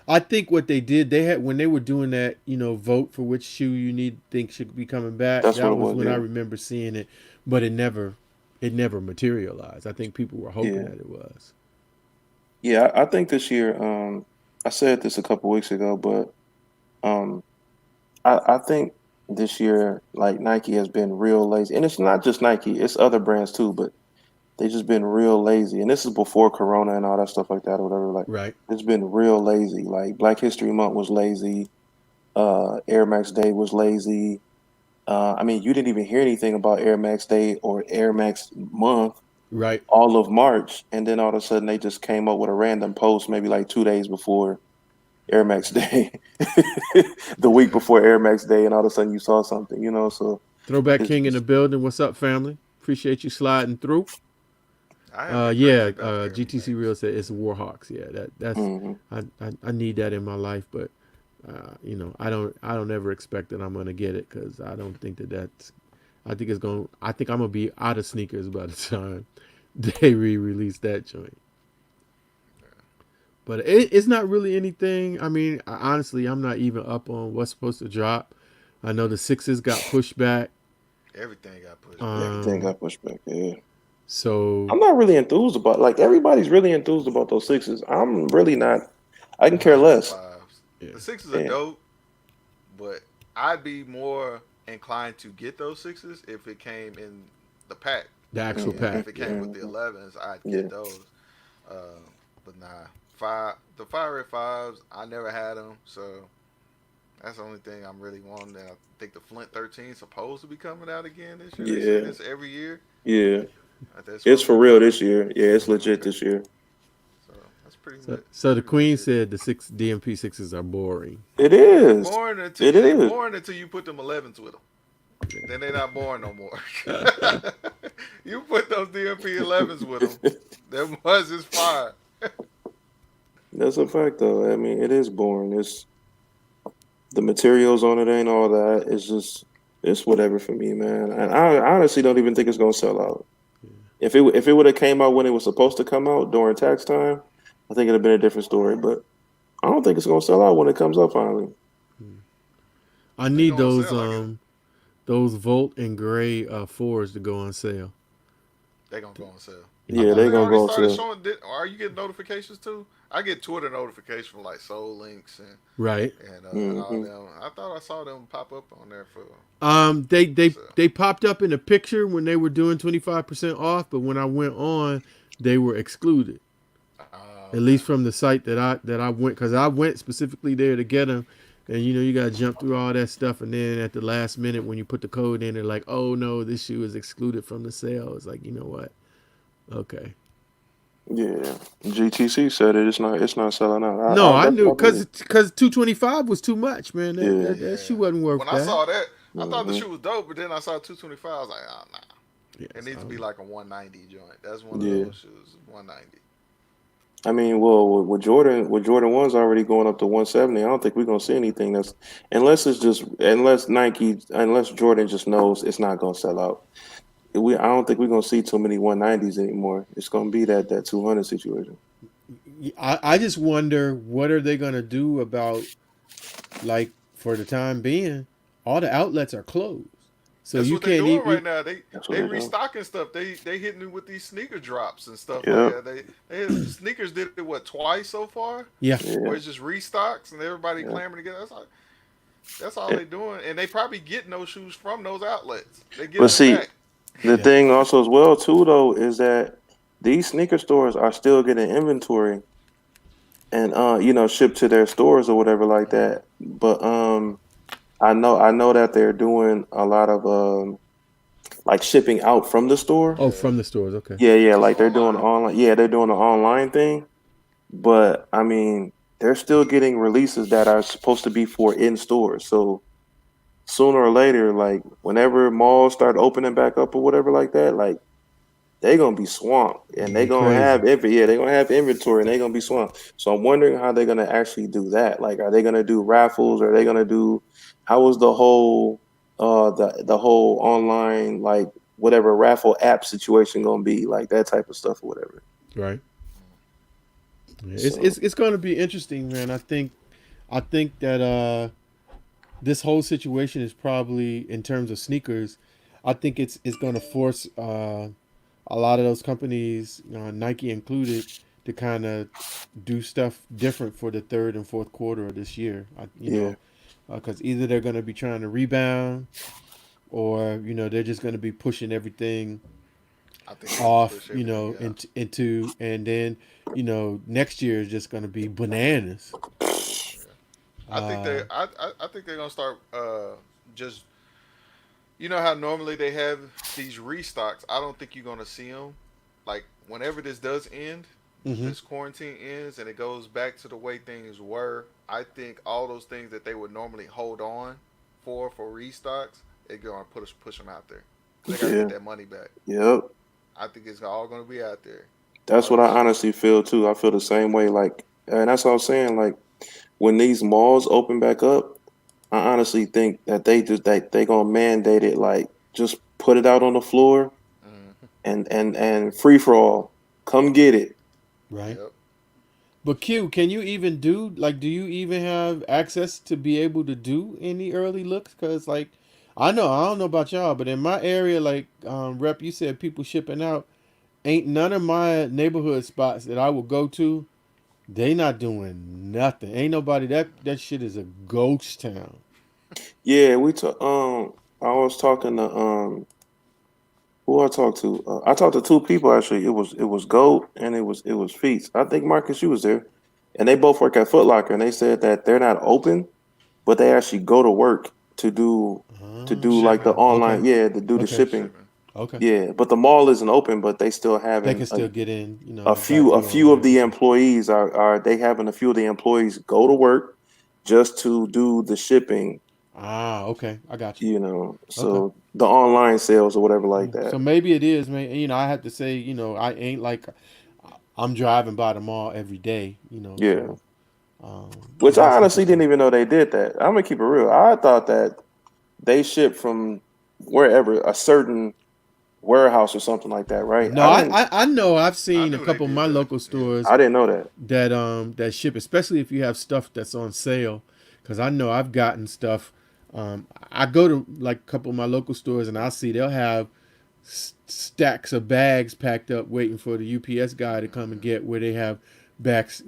I think what they did, they had when they were doing that, vote for which shoe you need think should be coming back. That's what That it was was. when I Yeah, remember seeing it, but it never materialized. I think people were hoping yeah, that it was. yeah. I think this year. I said this a couple weeks ago, but um, I think this year, like Nike has been real lazy, and it's not just Nike; it's other brands too. But they just been real lazy, and this is before Corona and all that stuff like that, or whatever. Like Right, it's been real lazy. Like Black History Month was lazy. Air Max Day was lazy. I mean, you didn't even hear anything about Air Max Day or Air Max Month right. all of March, and then all of a sudden they just came up with a random post maybe like 2 days before Air Max Mm-hmm. Day, the week before Air Max Day, and all of a sudden you saw something, you know. So Throwback it's King in the just, building. What's up, family? Appreciate you sliding through. I have been Yeah. crazy about the Air GTC Max. Real said it's Warhawks. Yeah, that's mhm. I need that in my life, but I don't ever expect that I'm gonna get it because I don't think that's. I think I'm gonna be out of sneakers by the time they re-release that joint. But it's not really anything. I mean, honestly, I'm not even up on what's supposed to drop. I know the sixes got pushed back. Everything got pushed back. Everything Um, got pushed back. Yeah, so I'm not really enthused about. Like everybody's really enthused about those sixes. I'm really not. I can care Not the less. fives. yeah, The sixes are Yeah, dope, but I'd be more inclined to get those sixes if it came in the pack. the actual mhm, pack. If it came Yeah, with the 11s, I'd yeah, get those. Uh, but nah, the fire red fives, I never had them, so that's the only thing I'm really wanting. And I think the Flint 13 is supposed to be coming out again this year. They say yeah, this every year. yeah. They're It's supposed to for be real coming. this year. Yeah, it's legit Okay, this year. so that's pretty So, lit. so the Pretty queen legit. said the six DMP sixes are boring. It They is. boring until It they is. boring until you put them 11s with them. Then they not boring no more. You put those DMP 11s with them. Them was is fire. That's a fact, though. I mean, it is boring. It's the materials on it ain't all that. It's whatever for me, man. And I honestly don't even think it's gonna sell out. If it would have came out when it was supposed to come out during tax time, I think it'd have been a different story. But I don't think it's gonna sell out when it comes up finally. I They need gonna those sell like it. those Volt and Gray fours to go on sale. They gonna go on sale. I Yeah, thought they they gonna already go on started sale. showing. Are you getting notifications too? I get Twitter notifications from like Soul Links Right. and all Hmm. them. I thought I saw them pop up on there for They for they sale. they popped up in a picture when they were doing 25% off, but when I went on, they were excluded. At Okay. least from the site that I went, because I went specifically there to get them. And you got to jump through all that stuff, and then at the last minute, when you put the code in, they're like, "Oh no, this shoe is excluded from the sale." It's like, you know what? Okay. Yeah, GTC said it. It's not selling out. No, I That's knew what I believe. because 225 was too much, man. That, Yeah. that that shoe Yeah. wasn't worth When I that. saw that, I thought the Hmm. shoe was dope, but then I saw 225. I was like, oh nah. It Yes, needs to be like a 190 joint. That's one of Yeah. those shoes. 190. I mean, well, with Jordan one's already going up to 170. I don't think we're gonna see anything that's unless Jordan just knows it's not gonna sell out. I don't think we're gonna see too many 190s anymore. It's gonna be that 200 situation. I just wonder what are they gonna do about, like, for the time being, all the outlets are closed, so That's you what they can't doing even. right now. That's what They they're doing. restocking stuff. They hitting you with these sneaker drops and stuff like Yep. that. Sneakers did it what twice so far, Yeah, where Yeah. it's just restocks and everybody Yeah. clamoring together. That's all Yeah. they doing, and they probably getting those shoes from those outlets. They But getting it see, back. the yeah, thing also as well too though is that these sneaker stores are still getting inventory and shipped to their stores or whatever like Mm-hmm. that. But I know that they're doing a lot of like shipping out from the store. oh, Yeah, from the stores, okay. Yeah, yeah, just like they're doing online. online. Yeah, they're doing the online thing. But I mean, they're still getting releases that are supposed to be for in stores. So sooner or later, like whenever malls start opening back up or whatever like that, like they're gonna be swamped It's and gonna be crazy. they're gonna have inventory and they're gonna be swamped. So I'm wondering how they're gonna actually do that. Like, are they gonna do raffles? Are they gonna do how is the whole the whole online like whatever raffle app situation gonna be like that type of stuff or whatever. Right. Yeah, So it's going to be interesting, man. I think that this whole situation is probably, in terms of sneakers, I think it's going to force a lot of those companies, Nike included, to kind of do stuff different for the third and fourth quarter of this year. yeah. Because either they're going to be trying to rebound, or they're just going to be pushing everything I think they're gonna off, push everything out. into, and then next year is just going to be bananas. I think Uh, I think they're gonna start just how normally they have these restocks. I don't think you're gonna see them like whenever this does end, hmm this quarantine ends and it goes back to the way things were. I think all those things that they would normally hold on for restocks, they're gonna push them out there because they got to get Yeah. that money back. Yep. I think it's all gonna be out there. That's All what I these shit. honestly feel too. I feel the same way. Like, and that's what I'm saying. Like, when these malls open back up, I honestly think that they gonna mandate it. Like, just put it out on the floor Mm-hmm. and free for all. Come get it. right. Yep. But Q, can you even do you even have access to be able to do any early looks? Because, like, I don't know about y'all, but in my area, like, Rep, you said people shipping out. Ain't none of my neighborhood spots that I will go to, they not doing nothing. Ain't nobody, that shit is a ghost town. Yeah, I was talking to who I talked to. I talked to two people actually. It was Goat and it was Feast. I think Marcus, you was there, and they both work at Foot Locker, and they said that they're not open, but they actually go to work to do to do like the Shipping. Okay. online, yeah, to do the Okay. shipping. Shipping. Okay. Yeah, but the mall isn't open, but they still They having can still get in, a a drive few a through few of online. the Okay. employees are they having a few of the employees go to work just to do the shipping, Ah, okay. I got you. Okay. so the online sales or whatever like So that. maybe it is, man. I have to say, I ain't like I'm driving by the mall every day, Yeah. so Which I that's honestly didn't interesting. even know they did that. I'm gonna keep it real. I thought that they shipped from wherever a certain warehouse or something like that, right? No, I didn't I know I've I seen a knew they couple of did my that. local Yeah. stores I didn't know that. that ship, especially if you have stuff that's on sale. Because I know I've gotten stuff. I go to, like, a couple of my local stores, and I see they'll have stacks of bags packed up, waiting for the UPS guy to come and Mm-hmm. get, where they have bags,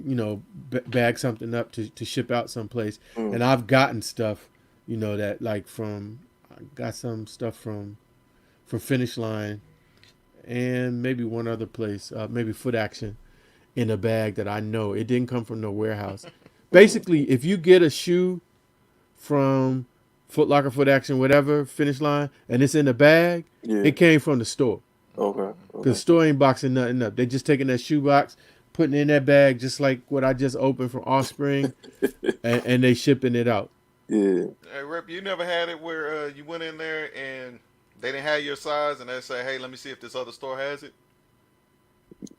bag something up to ship out someplace. Mm, And I've gotten stuff, that, like, I got some stuff from Finish Line, and maybe one other place, maybe Foot Action, in a bag that I know it didn't come from no warehouse. mm, Basically, if you get a shoe from Foot Locker, Foot Action, whatever, Finish Line, and it's in a bag, yeah. it came from the store. Okay. Mm-hmm. Because the Okay. store ain't boxing nothing up. They just taking that shoe box, putting it in that bag, just like what I just opened from Offspring, and they shipping it out. Yeah. Hey, Rep, you never had it where you went in there and they didn't have your size and they say, "Hey, let me see if this other store has it."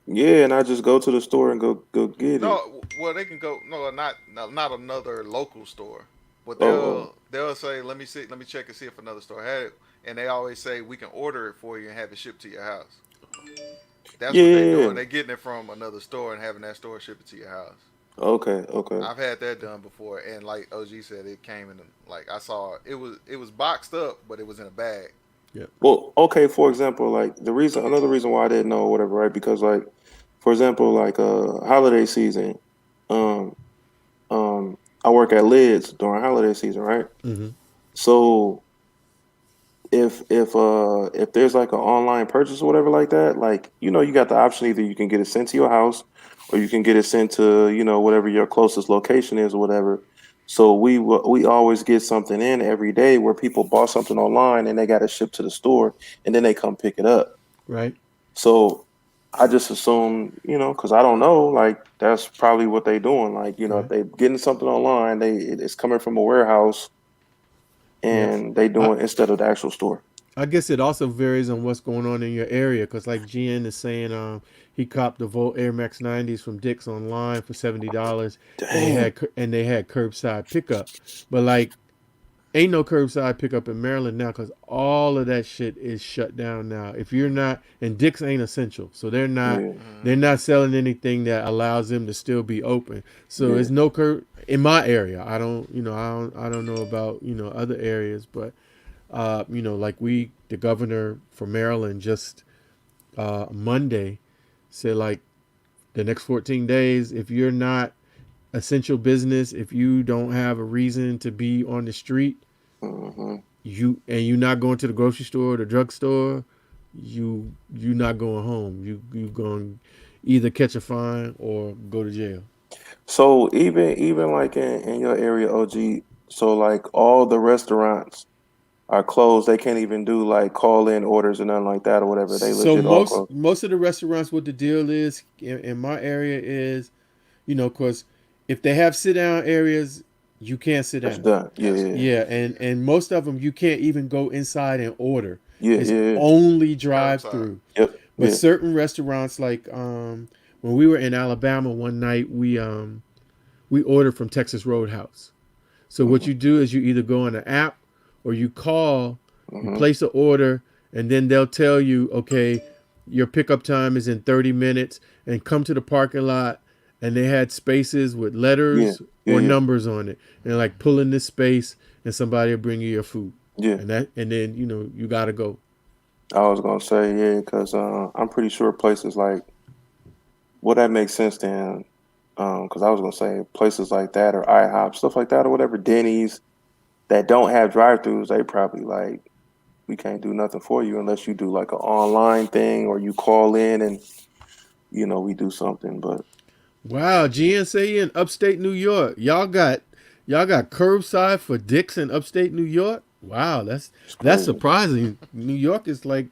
Yeah, and I just go to the store and go get it. No, well they can go. No, not another local store, but Oh, they'll say, let me see, let me check and see if another store had it, and they always say we can order it for you and have it shipped to your house. That's yeah, what they yeah, doing. yeah. They getting it from another store and having that store ship it to your house. Okay, okay. I've had that done before, and like OG said, it came in like I saw it was boxed up, but it was in a bag. Yeah. Well, okay, for example, like another reason why I didn't know or whatever, right? Because like, for example, like holiday season, um, I work at Lids during holiday season, right? Mm-hmm. So if there's like an online purchase or whatever like that, like you got the option either you can get it sent to your house or you can get it sent to whatever your closest location is or whatever. So we always get something in every day where people bought something online and they got it shipped to the store and then they come pick it up. Right. So I just assume, because I don't know, like that's probably what they doing. Like, if Right. they getting something online, it's coming from a warehouse Yeah. and they I, doing instead of the actual store. I guess it also varies on what's going on in your area, because like GN is saying, he copped the Volt Air Max 90s from Dick's online for $70, and Dang. they had curbside pickup, but like ain't no curbside pickup in Maryland now because all of that shit is shut down now. If you're not, and Dick's ain't essential, so Yeah, they're Mm-hmm. not selling anything that allows them to still be open. So yeah. it's no curb in my area. I don't know about other areas, but like the governor for Maryland just Monday said like the next 14 days, if you're not essential business, if you don't have a reason to be on the street, Hmm. you're not going to the grocery store or the drugstore, you not going home. You going either catch a fine or go to jail. So even like in your area, OG, so like all the restaurants are closed. They can't even do like call in orders or nothing like that or whatever. They So legit all closed. most of the restaurants, what the deal is in my area is, cause if they have sit down areas, you can't sit That's down. done. Yeah, Yes. yeah, Yeah, and most of them you can't even go inside and order. yeah, It's yeah, yeah. only drive Curbside. through. Yep, But yeah. certain restaurants, like when we were in Alabama one night, we ordered from Texas Roadhouse. So what Hmm. you do is you either go on an app or you call, you Hmm. place an order, and then they'll tell you, okay, your pickup time is in 30 minutes, and come to the parking lot. And they had spaces with Yeah, letters yeah, or yeah, numbers on it, and like pull in this space, and somebody will bring you your food, yeah. and then you gotta go. I was gonna say yeah, because I'm pretty sure places like that makes sense then. Because I was gonna say places like that or IHOP stuff like that or whatever, Denny's that don't have drive-throughs, they probably like we can't do nothing for you unless you do like an online thing or you call in and we do something. But Wow, GNC in upstate New York, y'all got curbside for Dicks in upstate New York. Wow, it's that's crazy. surprising. New York is like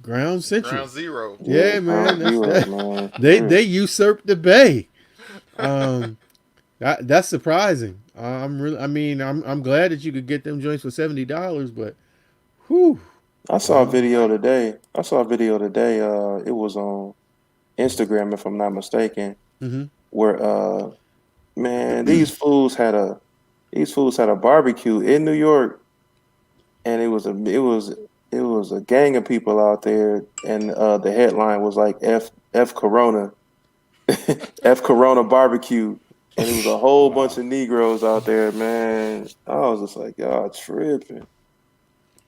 ground central. Ground zero. Yeah, Yeah, man, ground that's zero, that. man, for They real. usurped the bay. Um, that's surprising. I'm really, I mean, I'm glad that you could get them joints for $70, but whew, I saw a wow. video today. I saw a video today. It was on Instagram, if I'm not mistaken, Mm-hmm. where man, these fools had a barbecue in New York, and it was a gang of people out there, and the headline was like F Corona, F Corona barbecue, and it was a whole bunch Wow. of Negroes out there, man. I was just like, y'all tripping.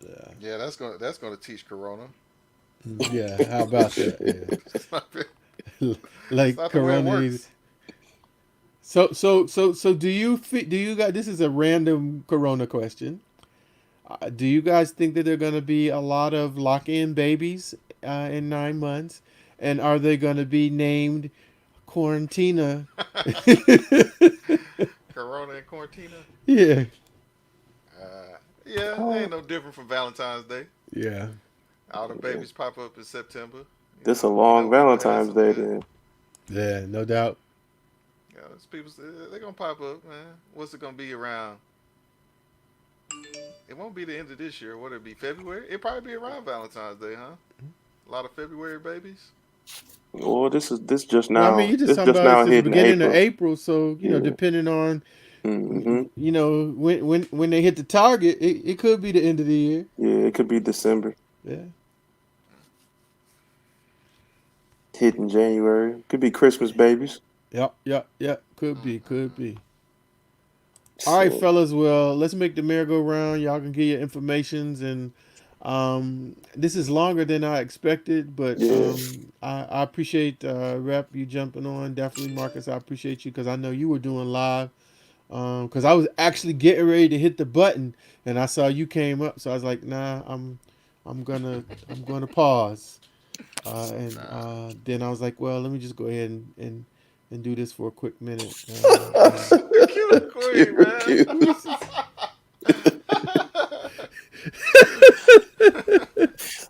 Yeah. Yeah, that's gonna teach Corona. Yeah. How about that? It's not, Yeah. it's Like not the way it Corona needs. works. So do you guys? This is a random Corona question. Do you guys think that there are going to be a lot of lock-in babies in 9 months, and are they going to be named Quarantina? Corona and Cortina. Yeah, Yeah, it ain't Oh, no different from Valentine's Day. yeah, All the yeah. babies pop up in September. This a We long know people had Valentine's some Day good. then. yeah. No doubt. It's people. They're gonna pop up, man. What's it gonna be around? It won't be the end of this year. What it be? February? It probably be around Valentine's Day, huh? A lot of February babies. Well, this just Well, I mean, now. you're just This talking just about it's now at the hitting beginning of April. April, so Yeah. depending on Hmm. when they hit the target, it could be the end of the year. Yeah, it could be December. Yeah. Hitting January. Could be Christmas babies. Yep. Yep. Yep. Could be. Could Mm-mm-mm. be. All right, So fellas. Well, let's make the merry-go-round. Y'all can get your informations, and this is longer than I expected, but yeah. I appreciate Rep you jumping on. Definitely, Marcus. I appreciate you because I know you were doing live. Because I was actually getting ready to hit the button, and I saw you came up, so I was like, nah, I'm gonna pause. And Nah. then I was like, well, let me just go ahead and do this for a quick minute. Killer Queen, Cute, man. cute.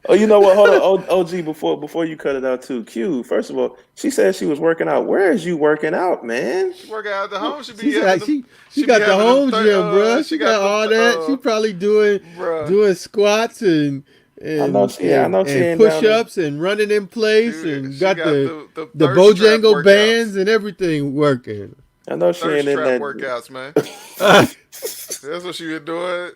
Oh, you know what? Hold on, OG. Before you cut it out too. Q. First of all, she said she was working out. Where is you working out, man? She working out at the home. She She be having said them. she She be got the having them. home gym, bruh. She She got got them. all that. She probably doing Bruh, squats and I know she ain't push down there. ups and running in place and she got got the the the thirst trap Bojangle workouts. bands and everything working. I know she ain't Thirst in trap that. workouts, man. That's what she been doing.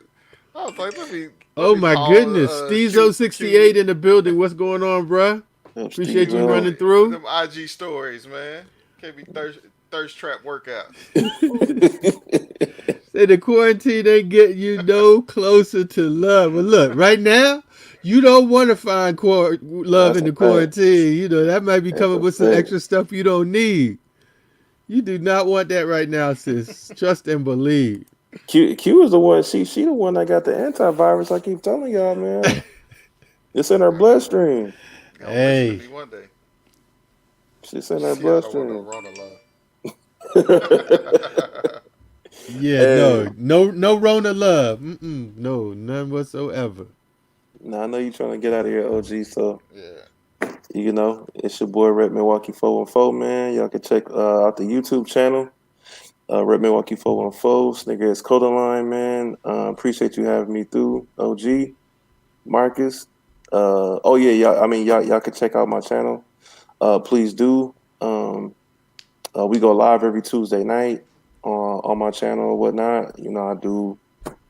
I was like, let Oh me my call goodness, Q Steezo68 in the building. What's going on, bruh? Oh, Appreciate Steve you Q running O. through. them IG stories, man. Can't be thirst trap workouts. Say the quarantine ain't getting you no closer to love. But look, right now, you don't want to find love That's in a the fact. quarantine. That might be That's coming a with some fact. extra stuff you don't need. You do not want that right now, sis. Trust and believe. Q is the one. She the one that got the antivirus. I keep telling y'all, man. It's in her bloodstream. Gonna listen to Hey, me one day. It's in her See, I don't want no bloodstream. Rona love. yeah, Hey, no Rona love. No, none whatsoever. now I know you trying to get out of here, OG. So Yeah. it's your boy RepMilwaukee414, man. Y'all can check out the YouTube channel. RepMilwaukee414, SneakerZ Code Line, man. Appreciate you having me through, OG, Marcus. Oh yeah, y'all. I mean, y'all can check out my channel. Please do. We go live every Tuesday night on my channel or whatnot. I do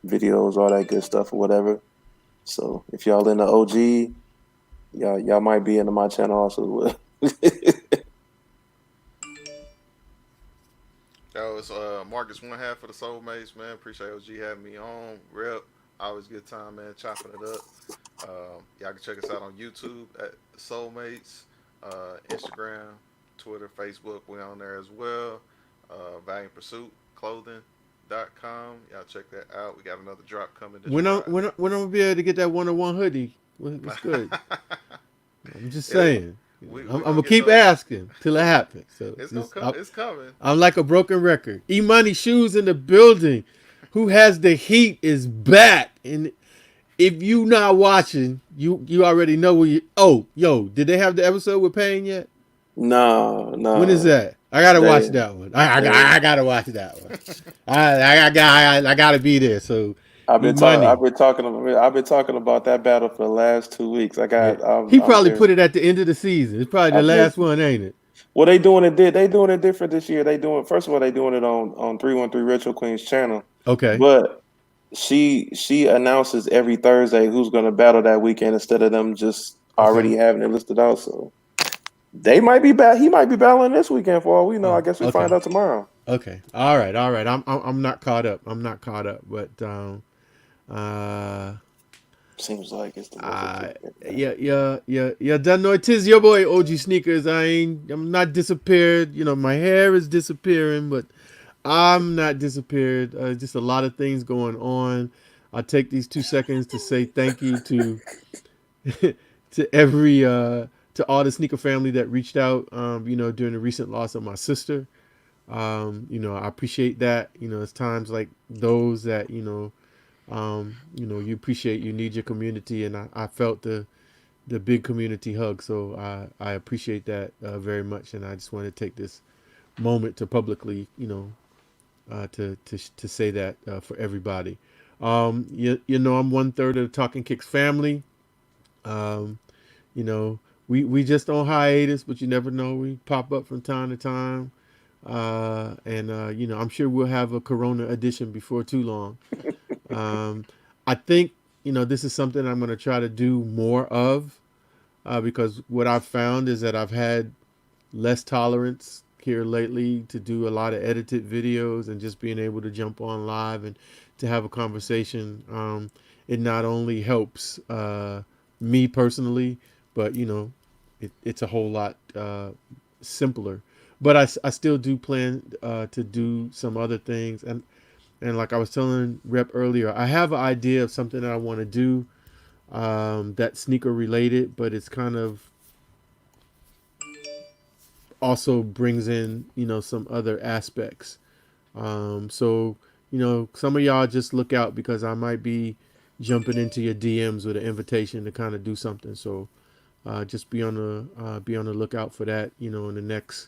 videos, all that good stuff or whatever. So if y'all in the OG, y'all might be into my channel also. That was Marcus one half of the Soulmates, man. Appreciate OG having me on. Rep. Always good time, man, chopping it up. Y'all can check us out on YouTube at Soulmates, Instagram, Twitter, Facebook. We on there as well. Valiant Pursuit Clothing.com. Y'all check that out. We got another drop coming this Friday. When I'm gonna be able to get that 101 hoodie? What's good? I'm just Yeah, saying. I'm we gonna gonna get keep those. asking till it happens. So It's gonna come. It's coming. I'm like a broken record. E Money Shoes in the building. Who has the heat is back. And if you not watching, you already know where you. Oh, yo, did they have the episode with Payne yet? No, When is no, that? I gotta watch they, that one. they. I gotta watch that one. I gotta be there. So E Money. I've been talking about that battle for the last 2 weeks. Yeah. He I'm probably there. put it at the end of the season. It's probably the I think. last one, ain't it? Well, they doing it different this year. First of all, they doing it on 313 Retro Queen's channel. Okay. But she announces every Thursday who's going to battle that weekend instead of them just Okay. already having it listed out. So they might be he might be battling this weekend for all we know. I Oh, guess we find okay. out tomorrow. Okay. All right. All right. I'm not caught up. I'm not caught up. But uh Seems like it's the most uh important. yeah, done know it is your boy OGSneekerz. I'm not disappeared. My hair is disappearing, but I'm not disappeared. Just a lot of things going on. I'll take these 2 seconds to say thank you to to every to all the sneaker family that reached out during the recent loss of my sister. I appreciate that. It's times like those that you appreciate. You need your community, and I felt the big community hug. So I appreciate that very much, and I just want to take this moment to publicly, to say that for everybody. I'm 1/3 of the Talking Kicks family. Um, you know, we just on hiatus, but you never know. We pop up from time to time. You know, I'm sure we'll have a Corona edition before too long. I think, you know, this is something I'm going to try to do more of because what I've found is that I've had less tolerance here lately to do a lot of edited videos and just being able to jump on live and to have a conversation. It not only helps me personally, but, you know, it's a whole lot simpler. But I still do plan to do some other things. And like I was telling Rep earlier, I have an idea of something that I want to do that's sneaker related, but it's kind of also brings in, you know, some other aspects. So, you know, some of y'all just look out because I might be jumping into your DMs with an invitation to kind of do something. So just be on the lookout for that. You know, in the next,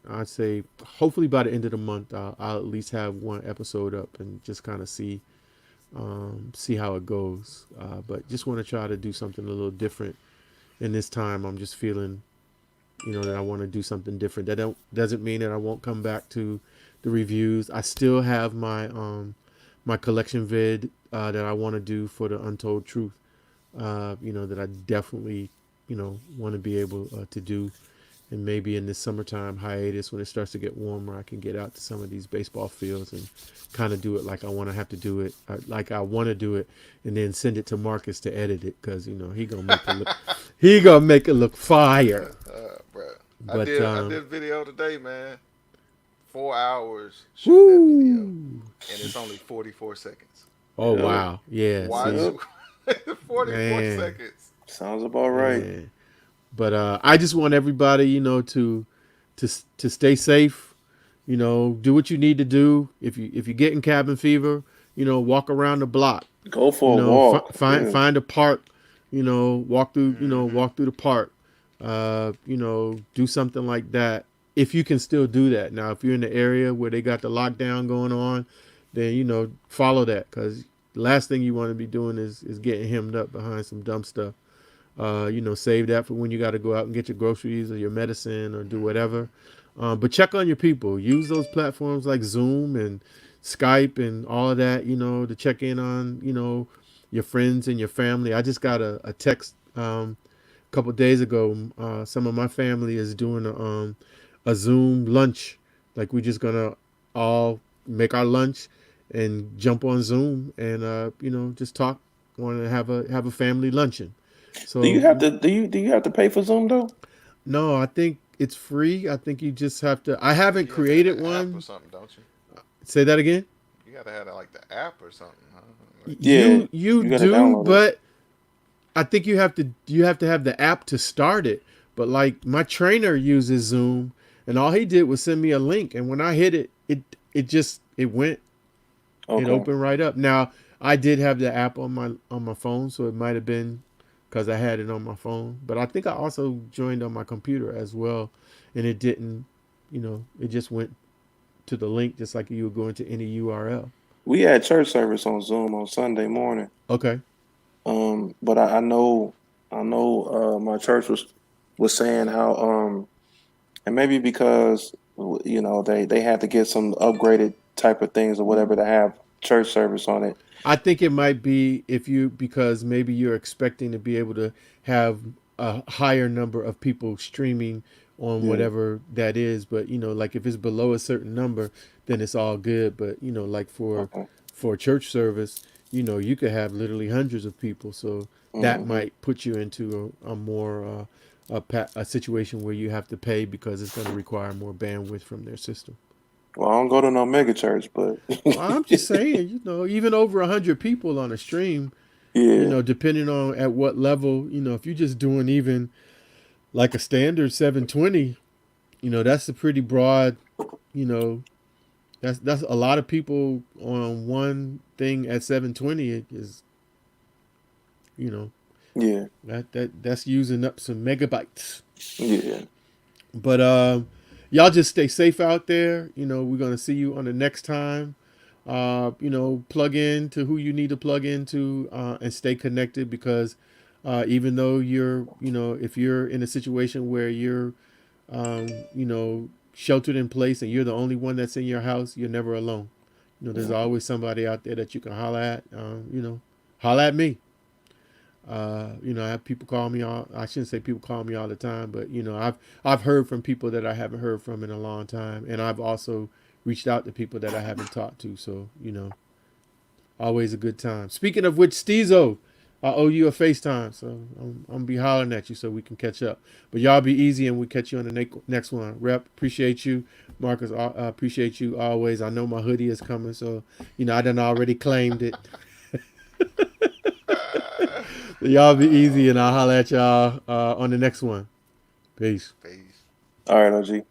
I'd say, hopefully by the end of the month, I'll at least have one episode up and just kind of see how it goes. But just want to try to do something a little different. In this time, I'm just feeling, you know, that I want to do something different. That doesn't mean that I won't come back to the reviews. I still have my collection vid that I want to do for the Untold Truth. You know, that I definitely, you know, want to be able to do. And maybe in this summertime hiatus, when it starts to get warmer, I can get out to some of these baseball fields and kind of do it like I want to have to do it, like I want to do it, and then send it to Marcus to edit it because, you know, he gonna make it look fire. Bro, But I did a video today, man. 4 hours shooting that video, and it's only 44 seconds. oh Yep. wow, yeah, Why see, is it 44 man, seconds? Sounds about right. man. But I just want everybody, you know, to stay safe. You know, do what you need to do. If you're getting cabin fever, you know, walk around the block. Go You for a know, walk. Yeah. find a park. You know, Mm-hmm. walk through the park. You know, do something like that if you can still do that. Now, if you're in the area where they got the lockdown going on, then, you know, follow that because the last thing you want to be doing is getting hemmed up behind some dumb stuff. You know, save that for when you got to go out and get your groceries or your medicine or do whatever. But check on your people. Use those platforms like Zoom and Skype and all of that, you know, to check in on, you know, your friends and your family. I just got a text a couple of days ago. Some of my family is doing a Zoom lunch. Like we're just going to all make our lunch and jump on Zoom and, you know, just talk. Want to have a family luncheon. Do you So have to do you have to pay for Zoom though? no, I think it's free. I think you just have to. I haven't You have to have created the app or one. something, don't you? Say that again. You got to have like the app or something, huh? Like, Yeah, You you got to do, download it. but I think you have to have the app to start it. But like my trainer uses Zoom, and all he did was send me a link, and when I hit it, it went, it Okay. opened right up. Now I did have the app on my phone, so it might have been because I had it on my phone. But I think I also joined on my computer as well, and it didn't. You know, it just went to the link just like you would go into any URL. We had church service on Zoom on Sunday morning. Okay. But I know my church was saying how and maybe because you know they had to get some upgraded type of things or whatever to have church service on it. I think it might be if you because maybe you're expecting to be able to have a higher number of people streaming on Yeah. whatever that is, but you know, like if it's below a certain number, then it's all good. But you know, like Okay. for a church service, you know, you could have literally hundreds of people, so that Hmm. might put you into a more a situation where you have to pay because it's going to require more bandwidth from their system. Well, I don't go to no mega church, but Well, I'm just saying, you know, even over 100 people on a stream, you yeah, know, depending on at what level, you know, if you're just doing even like a standard 720, you know, that's a pretty broad, you know, that's a lot of people on one thing at 720 is, you know, yeah, that's using up some megabytes. yeah. But y'all just stay safe out there. You know, we're gonna see you on the next time. You know, plug in to who you need to plug into and stay connected because even though you're, if you're in a situation where you're, you know, sheltered in place and you're the only one that's in your house, you're never alone. There's always somebody out there that you can holler at. Holler at me. I have people call me all. I shouldn't say people call me all the time, but I've heard from people that I haven't heard from in a long time, and I've also reached out to people that I haven't talked to. So always a good time. Speaking of which, Steezo, I owe you a FaceTime, so I'm gonna be hollering at you so we can catch up. But y'all be easy, and we'll catch you on the next one. Rep, appreciate you. Marcus, appreciate you always. I know my hoodie is coming, so I done already claimed it. Y'all be easy, and I'll holler at y'all on the next one. Peace. Peace. All right, OG.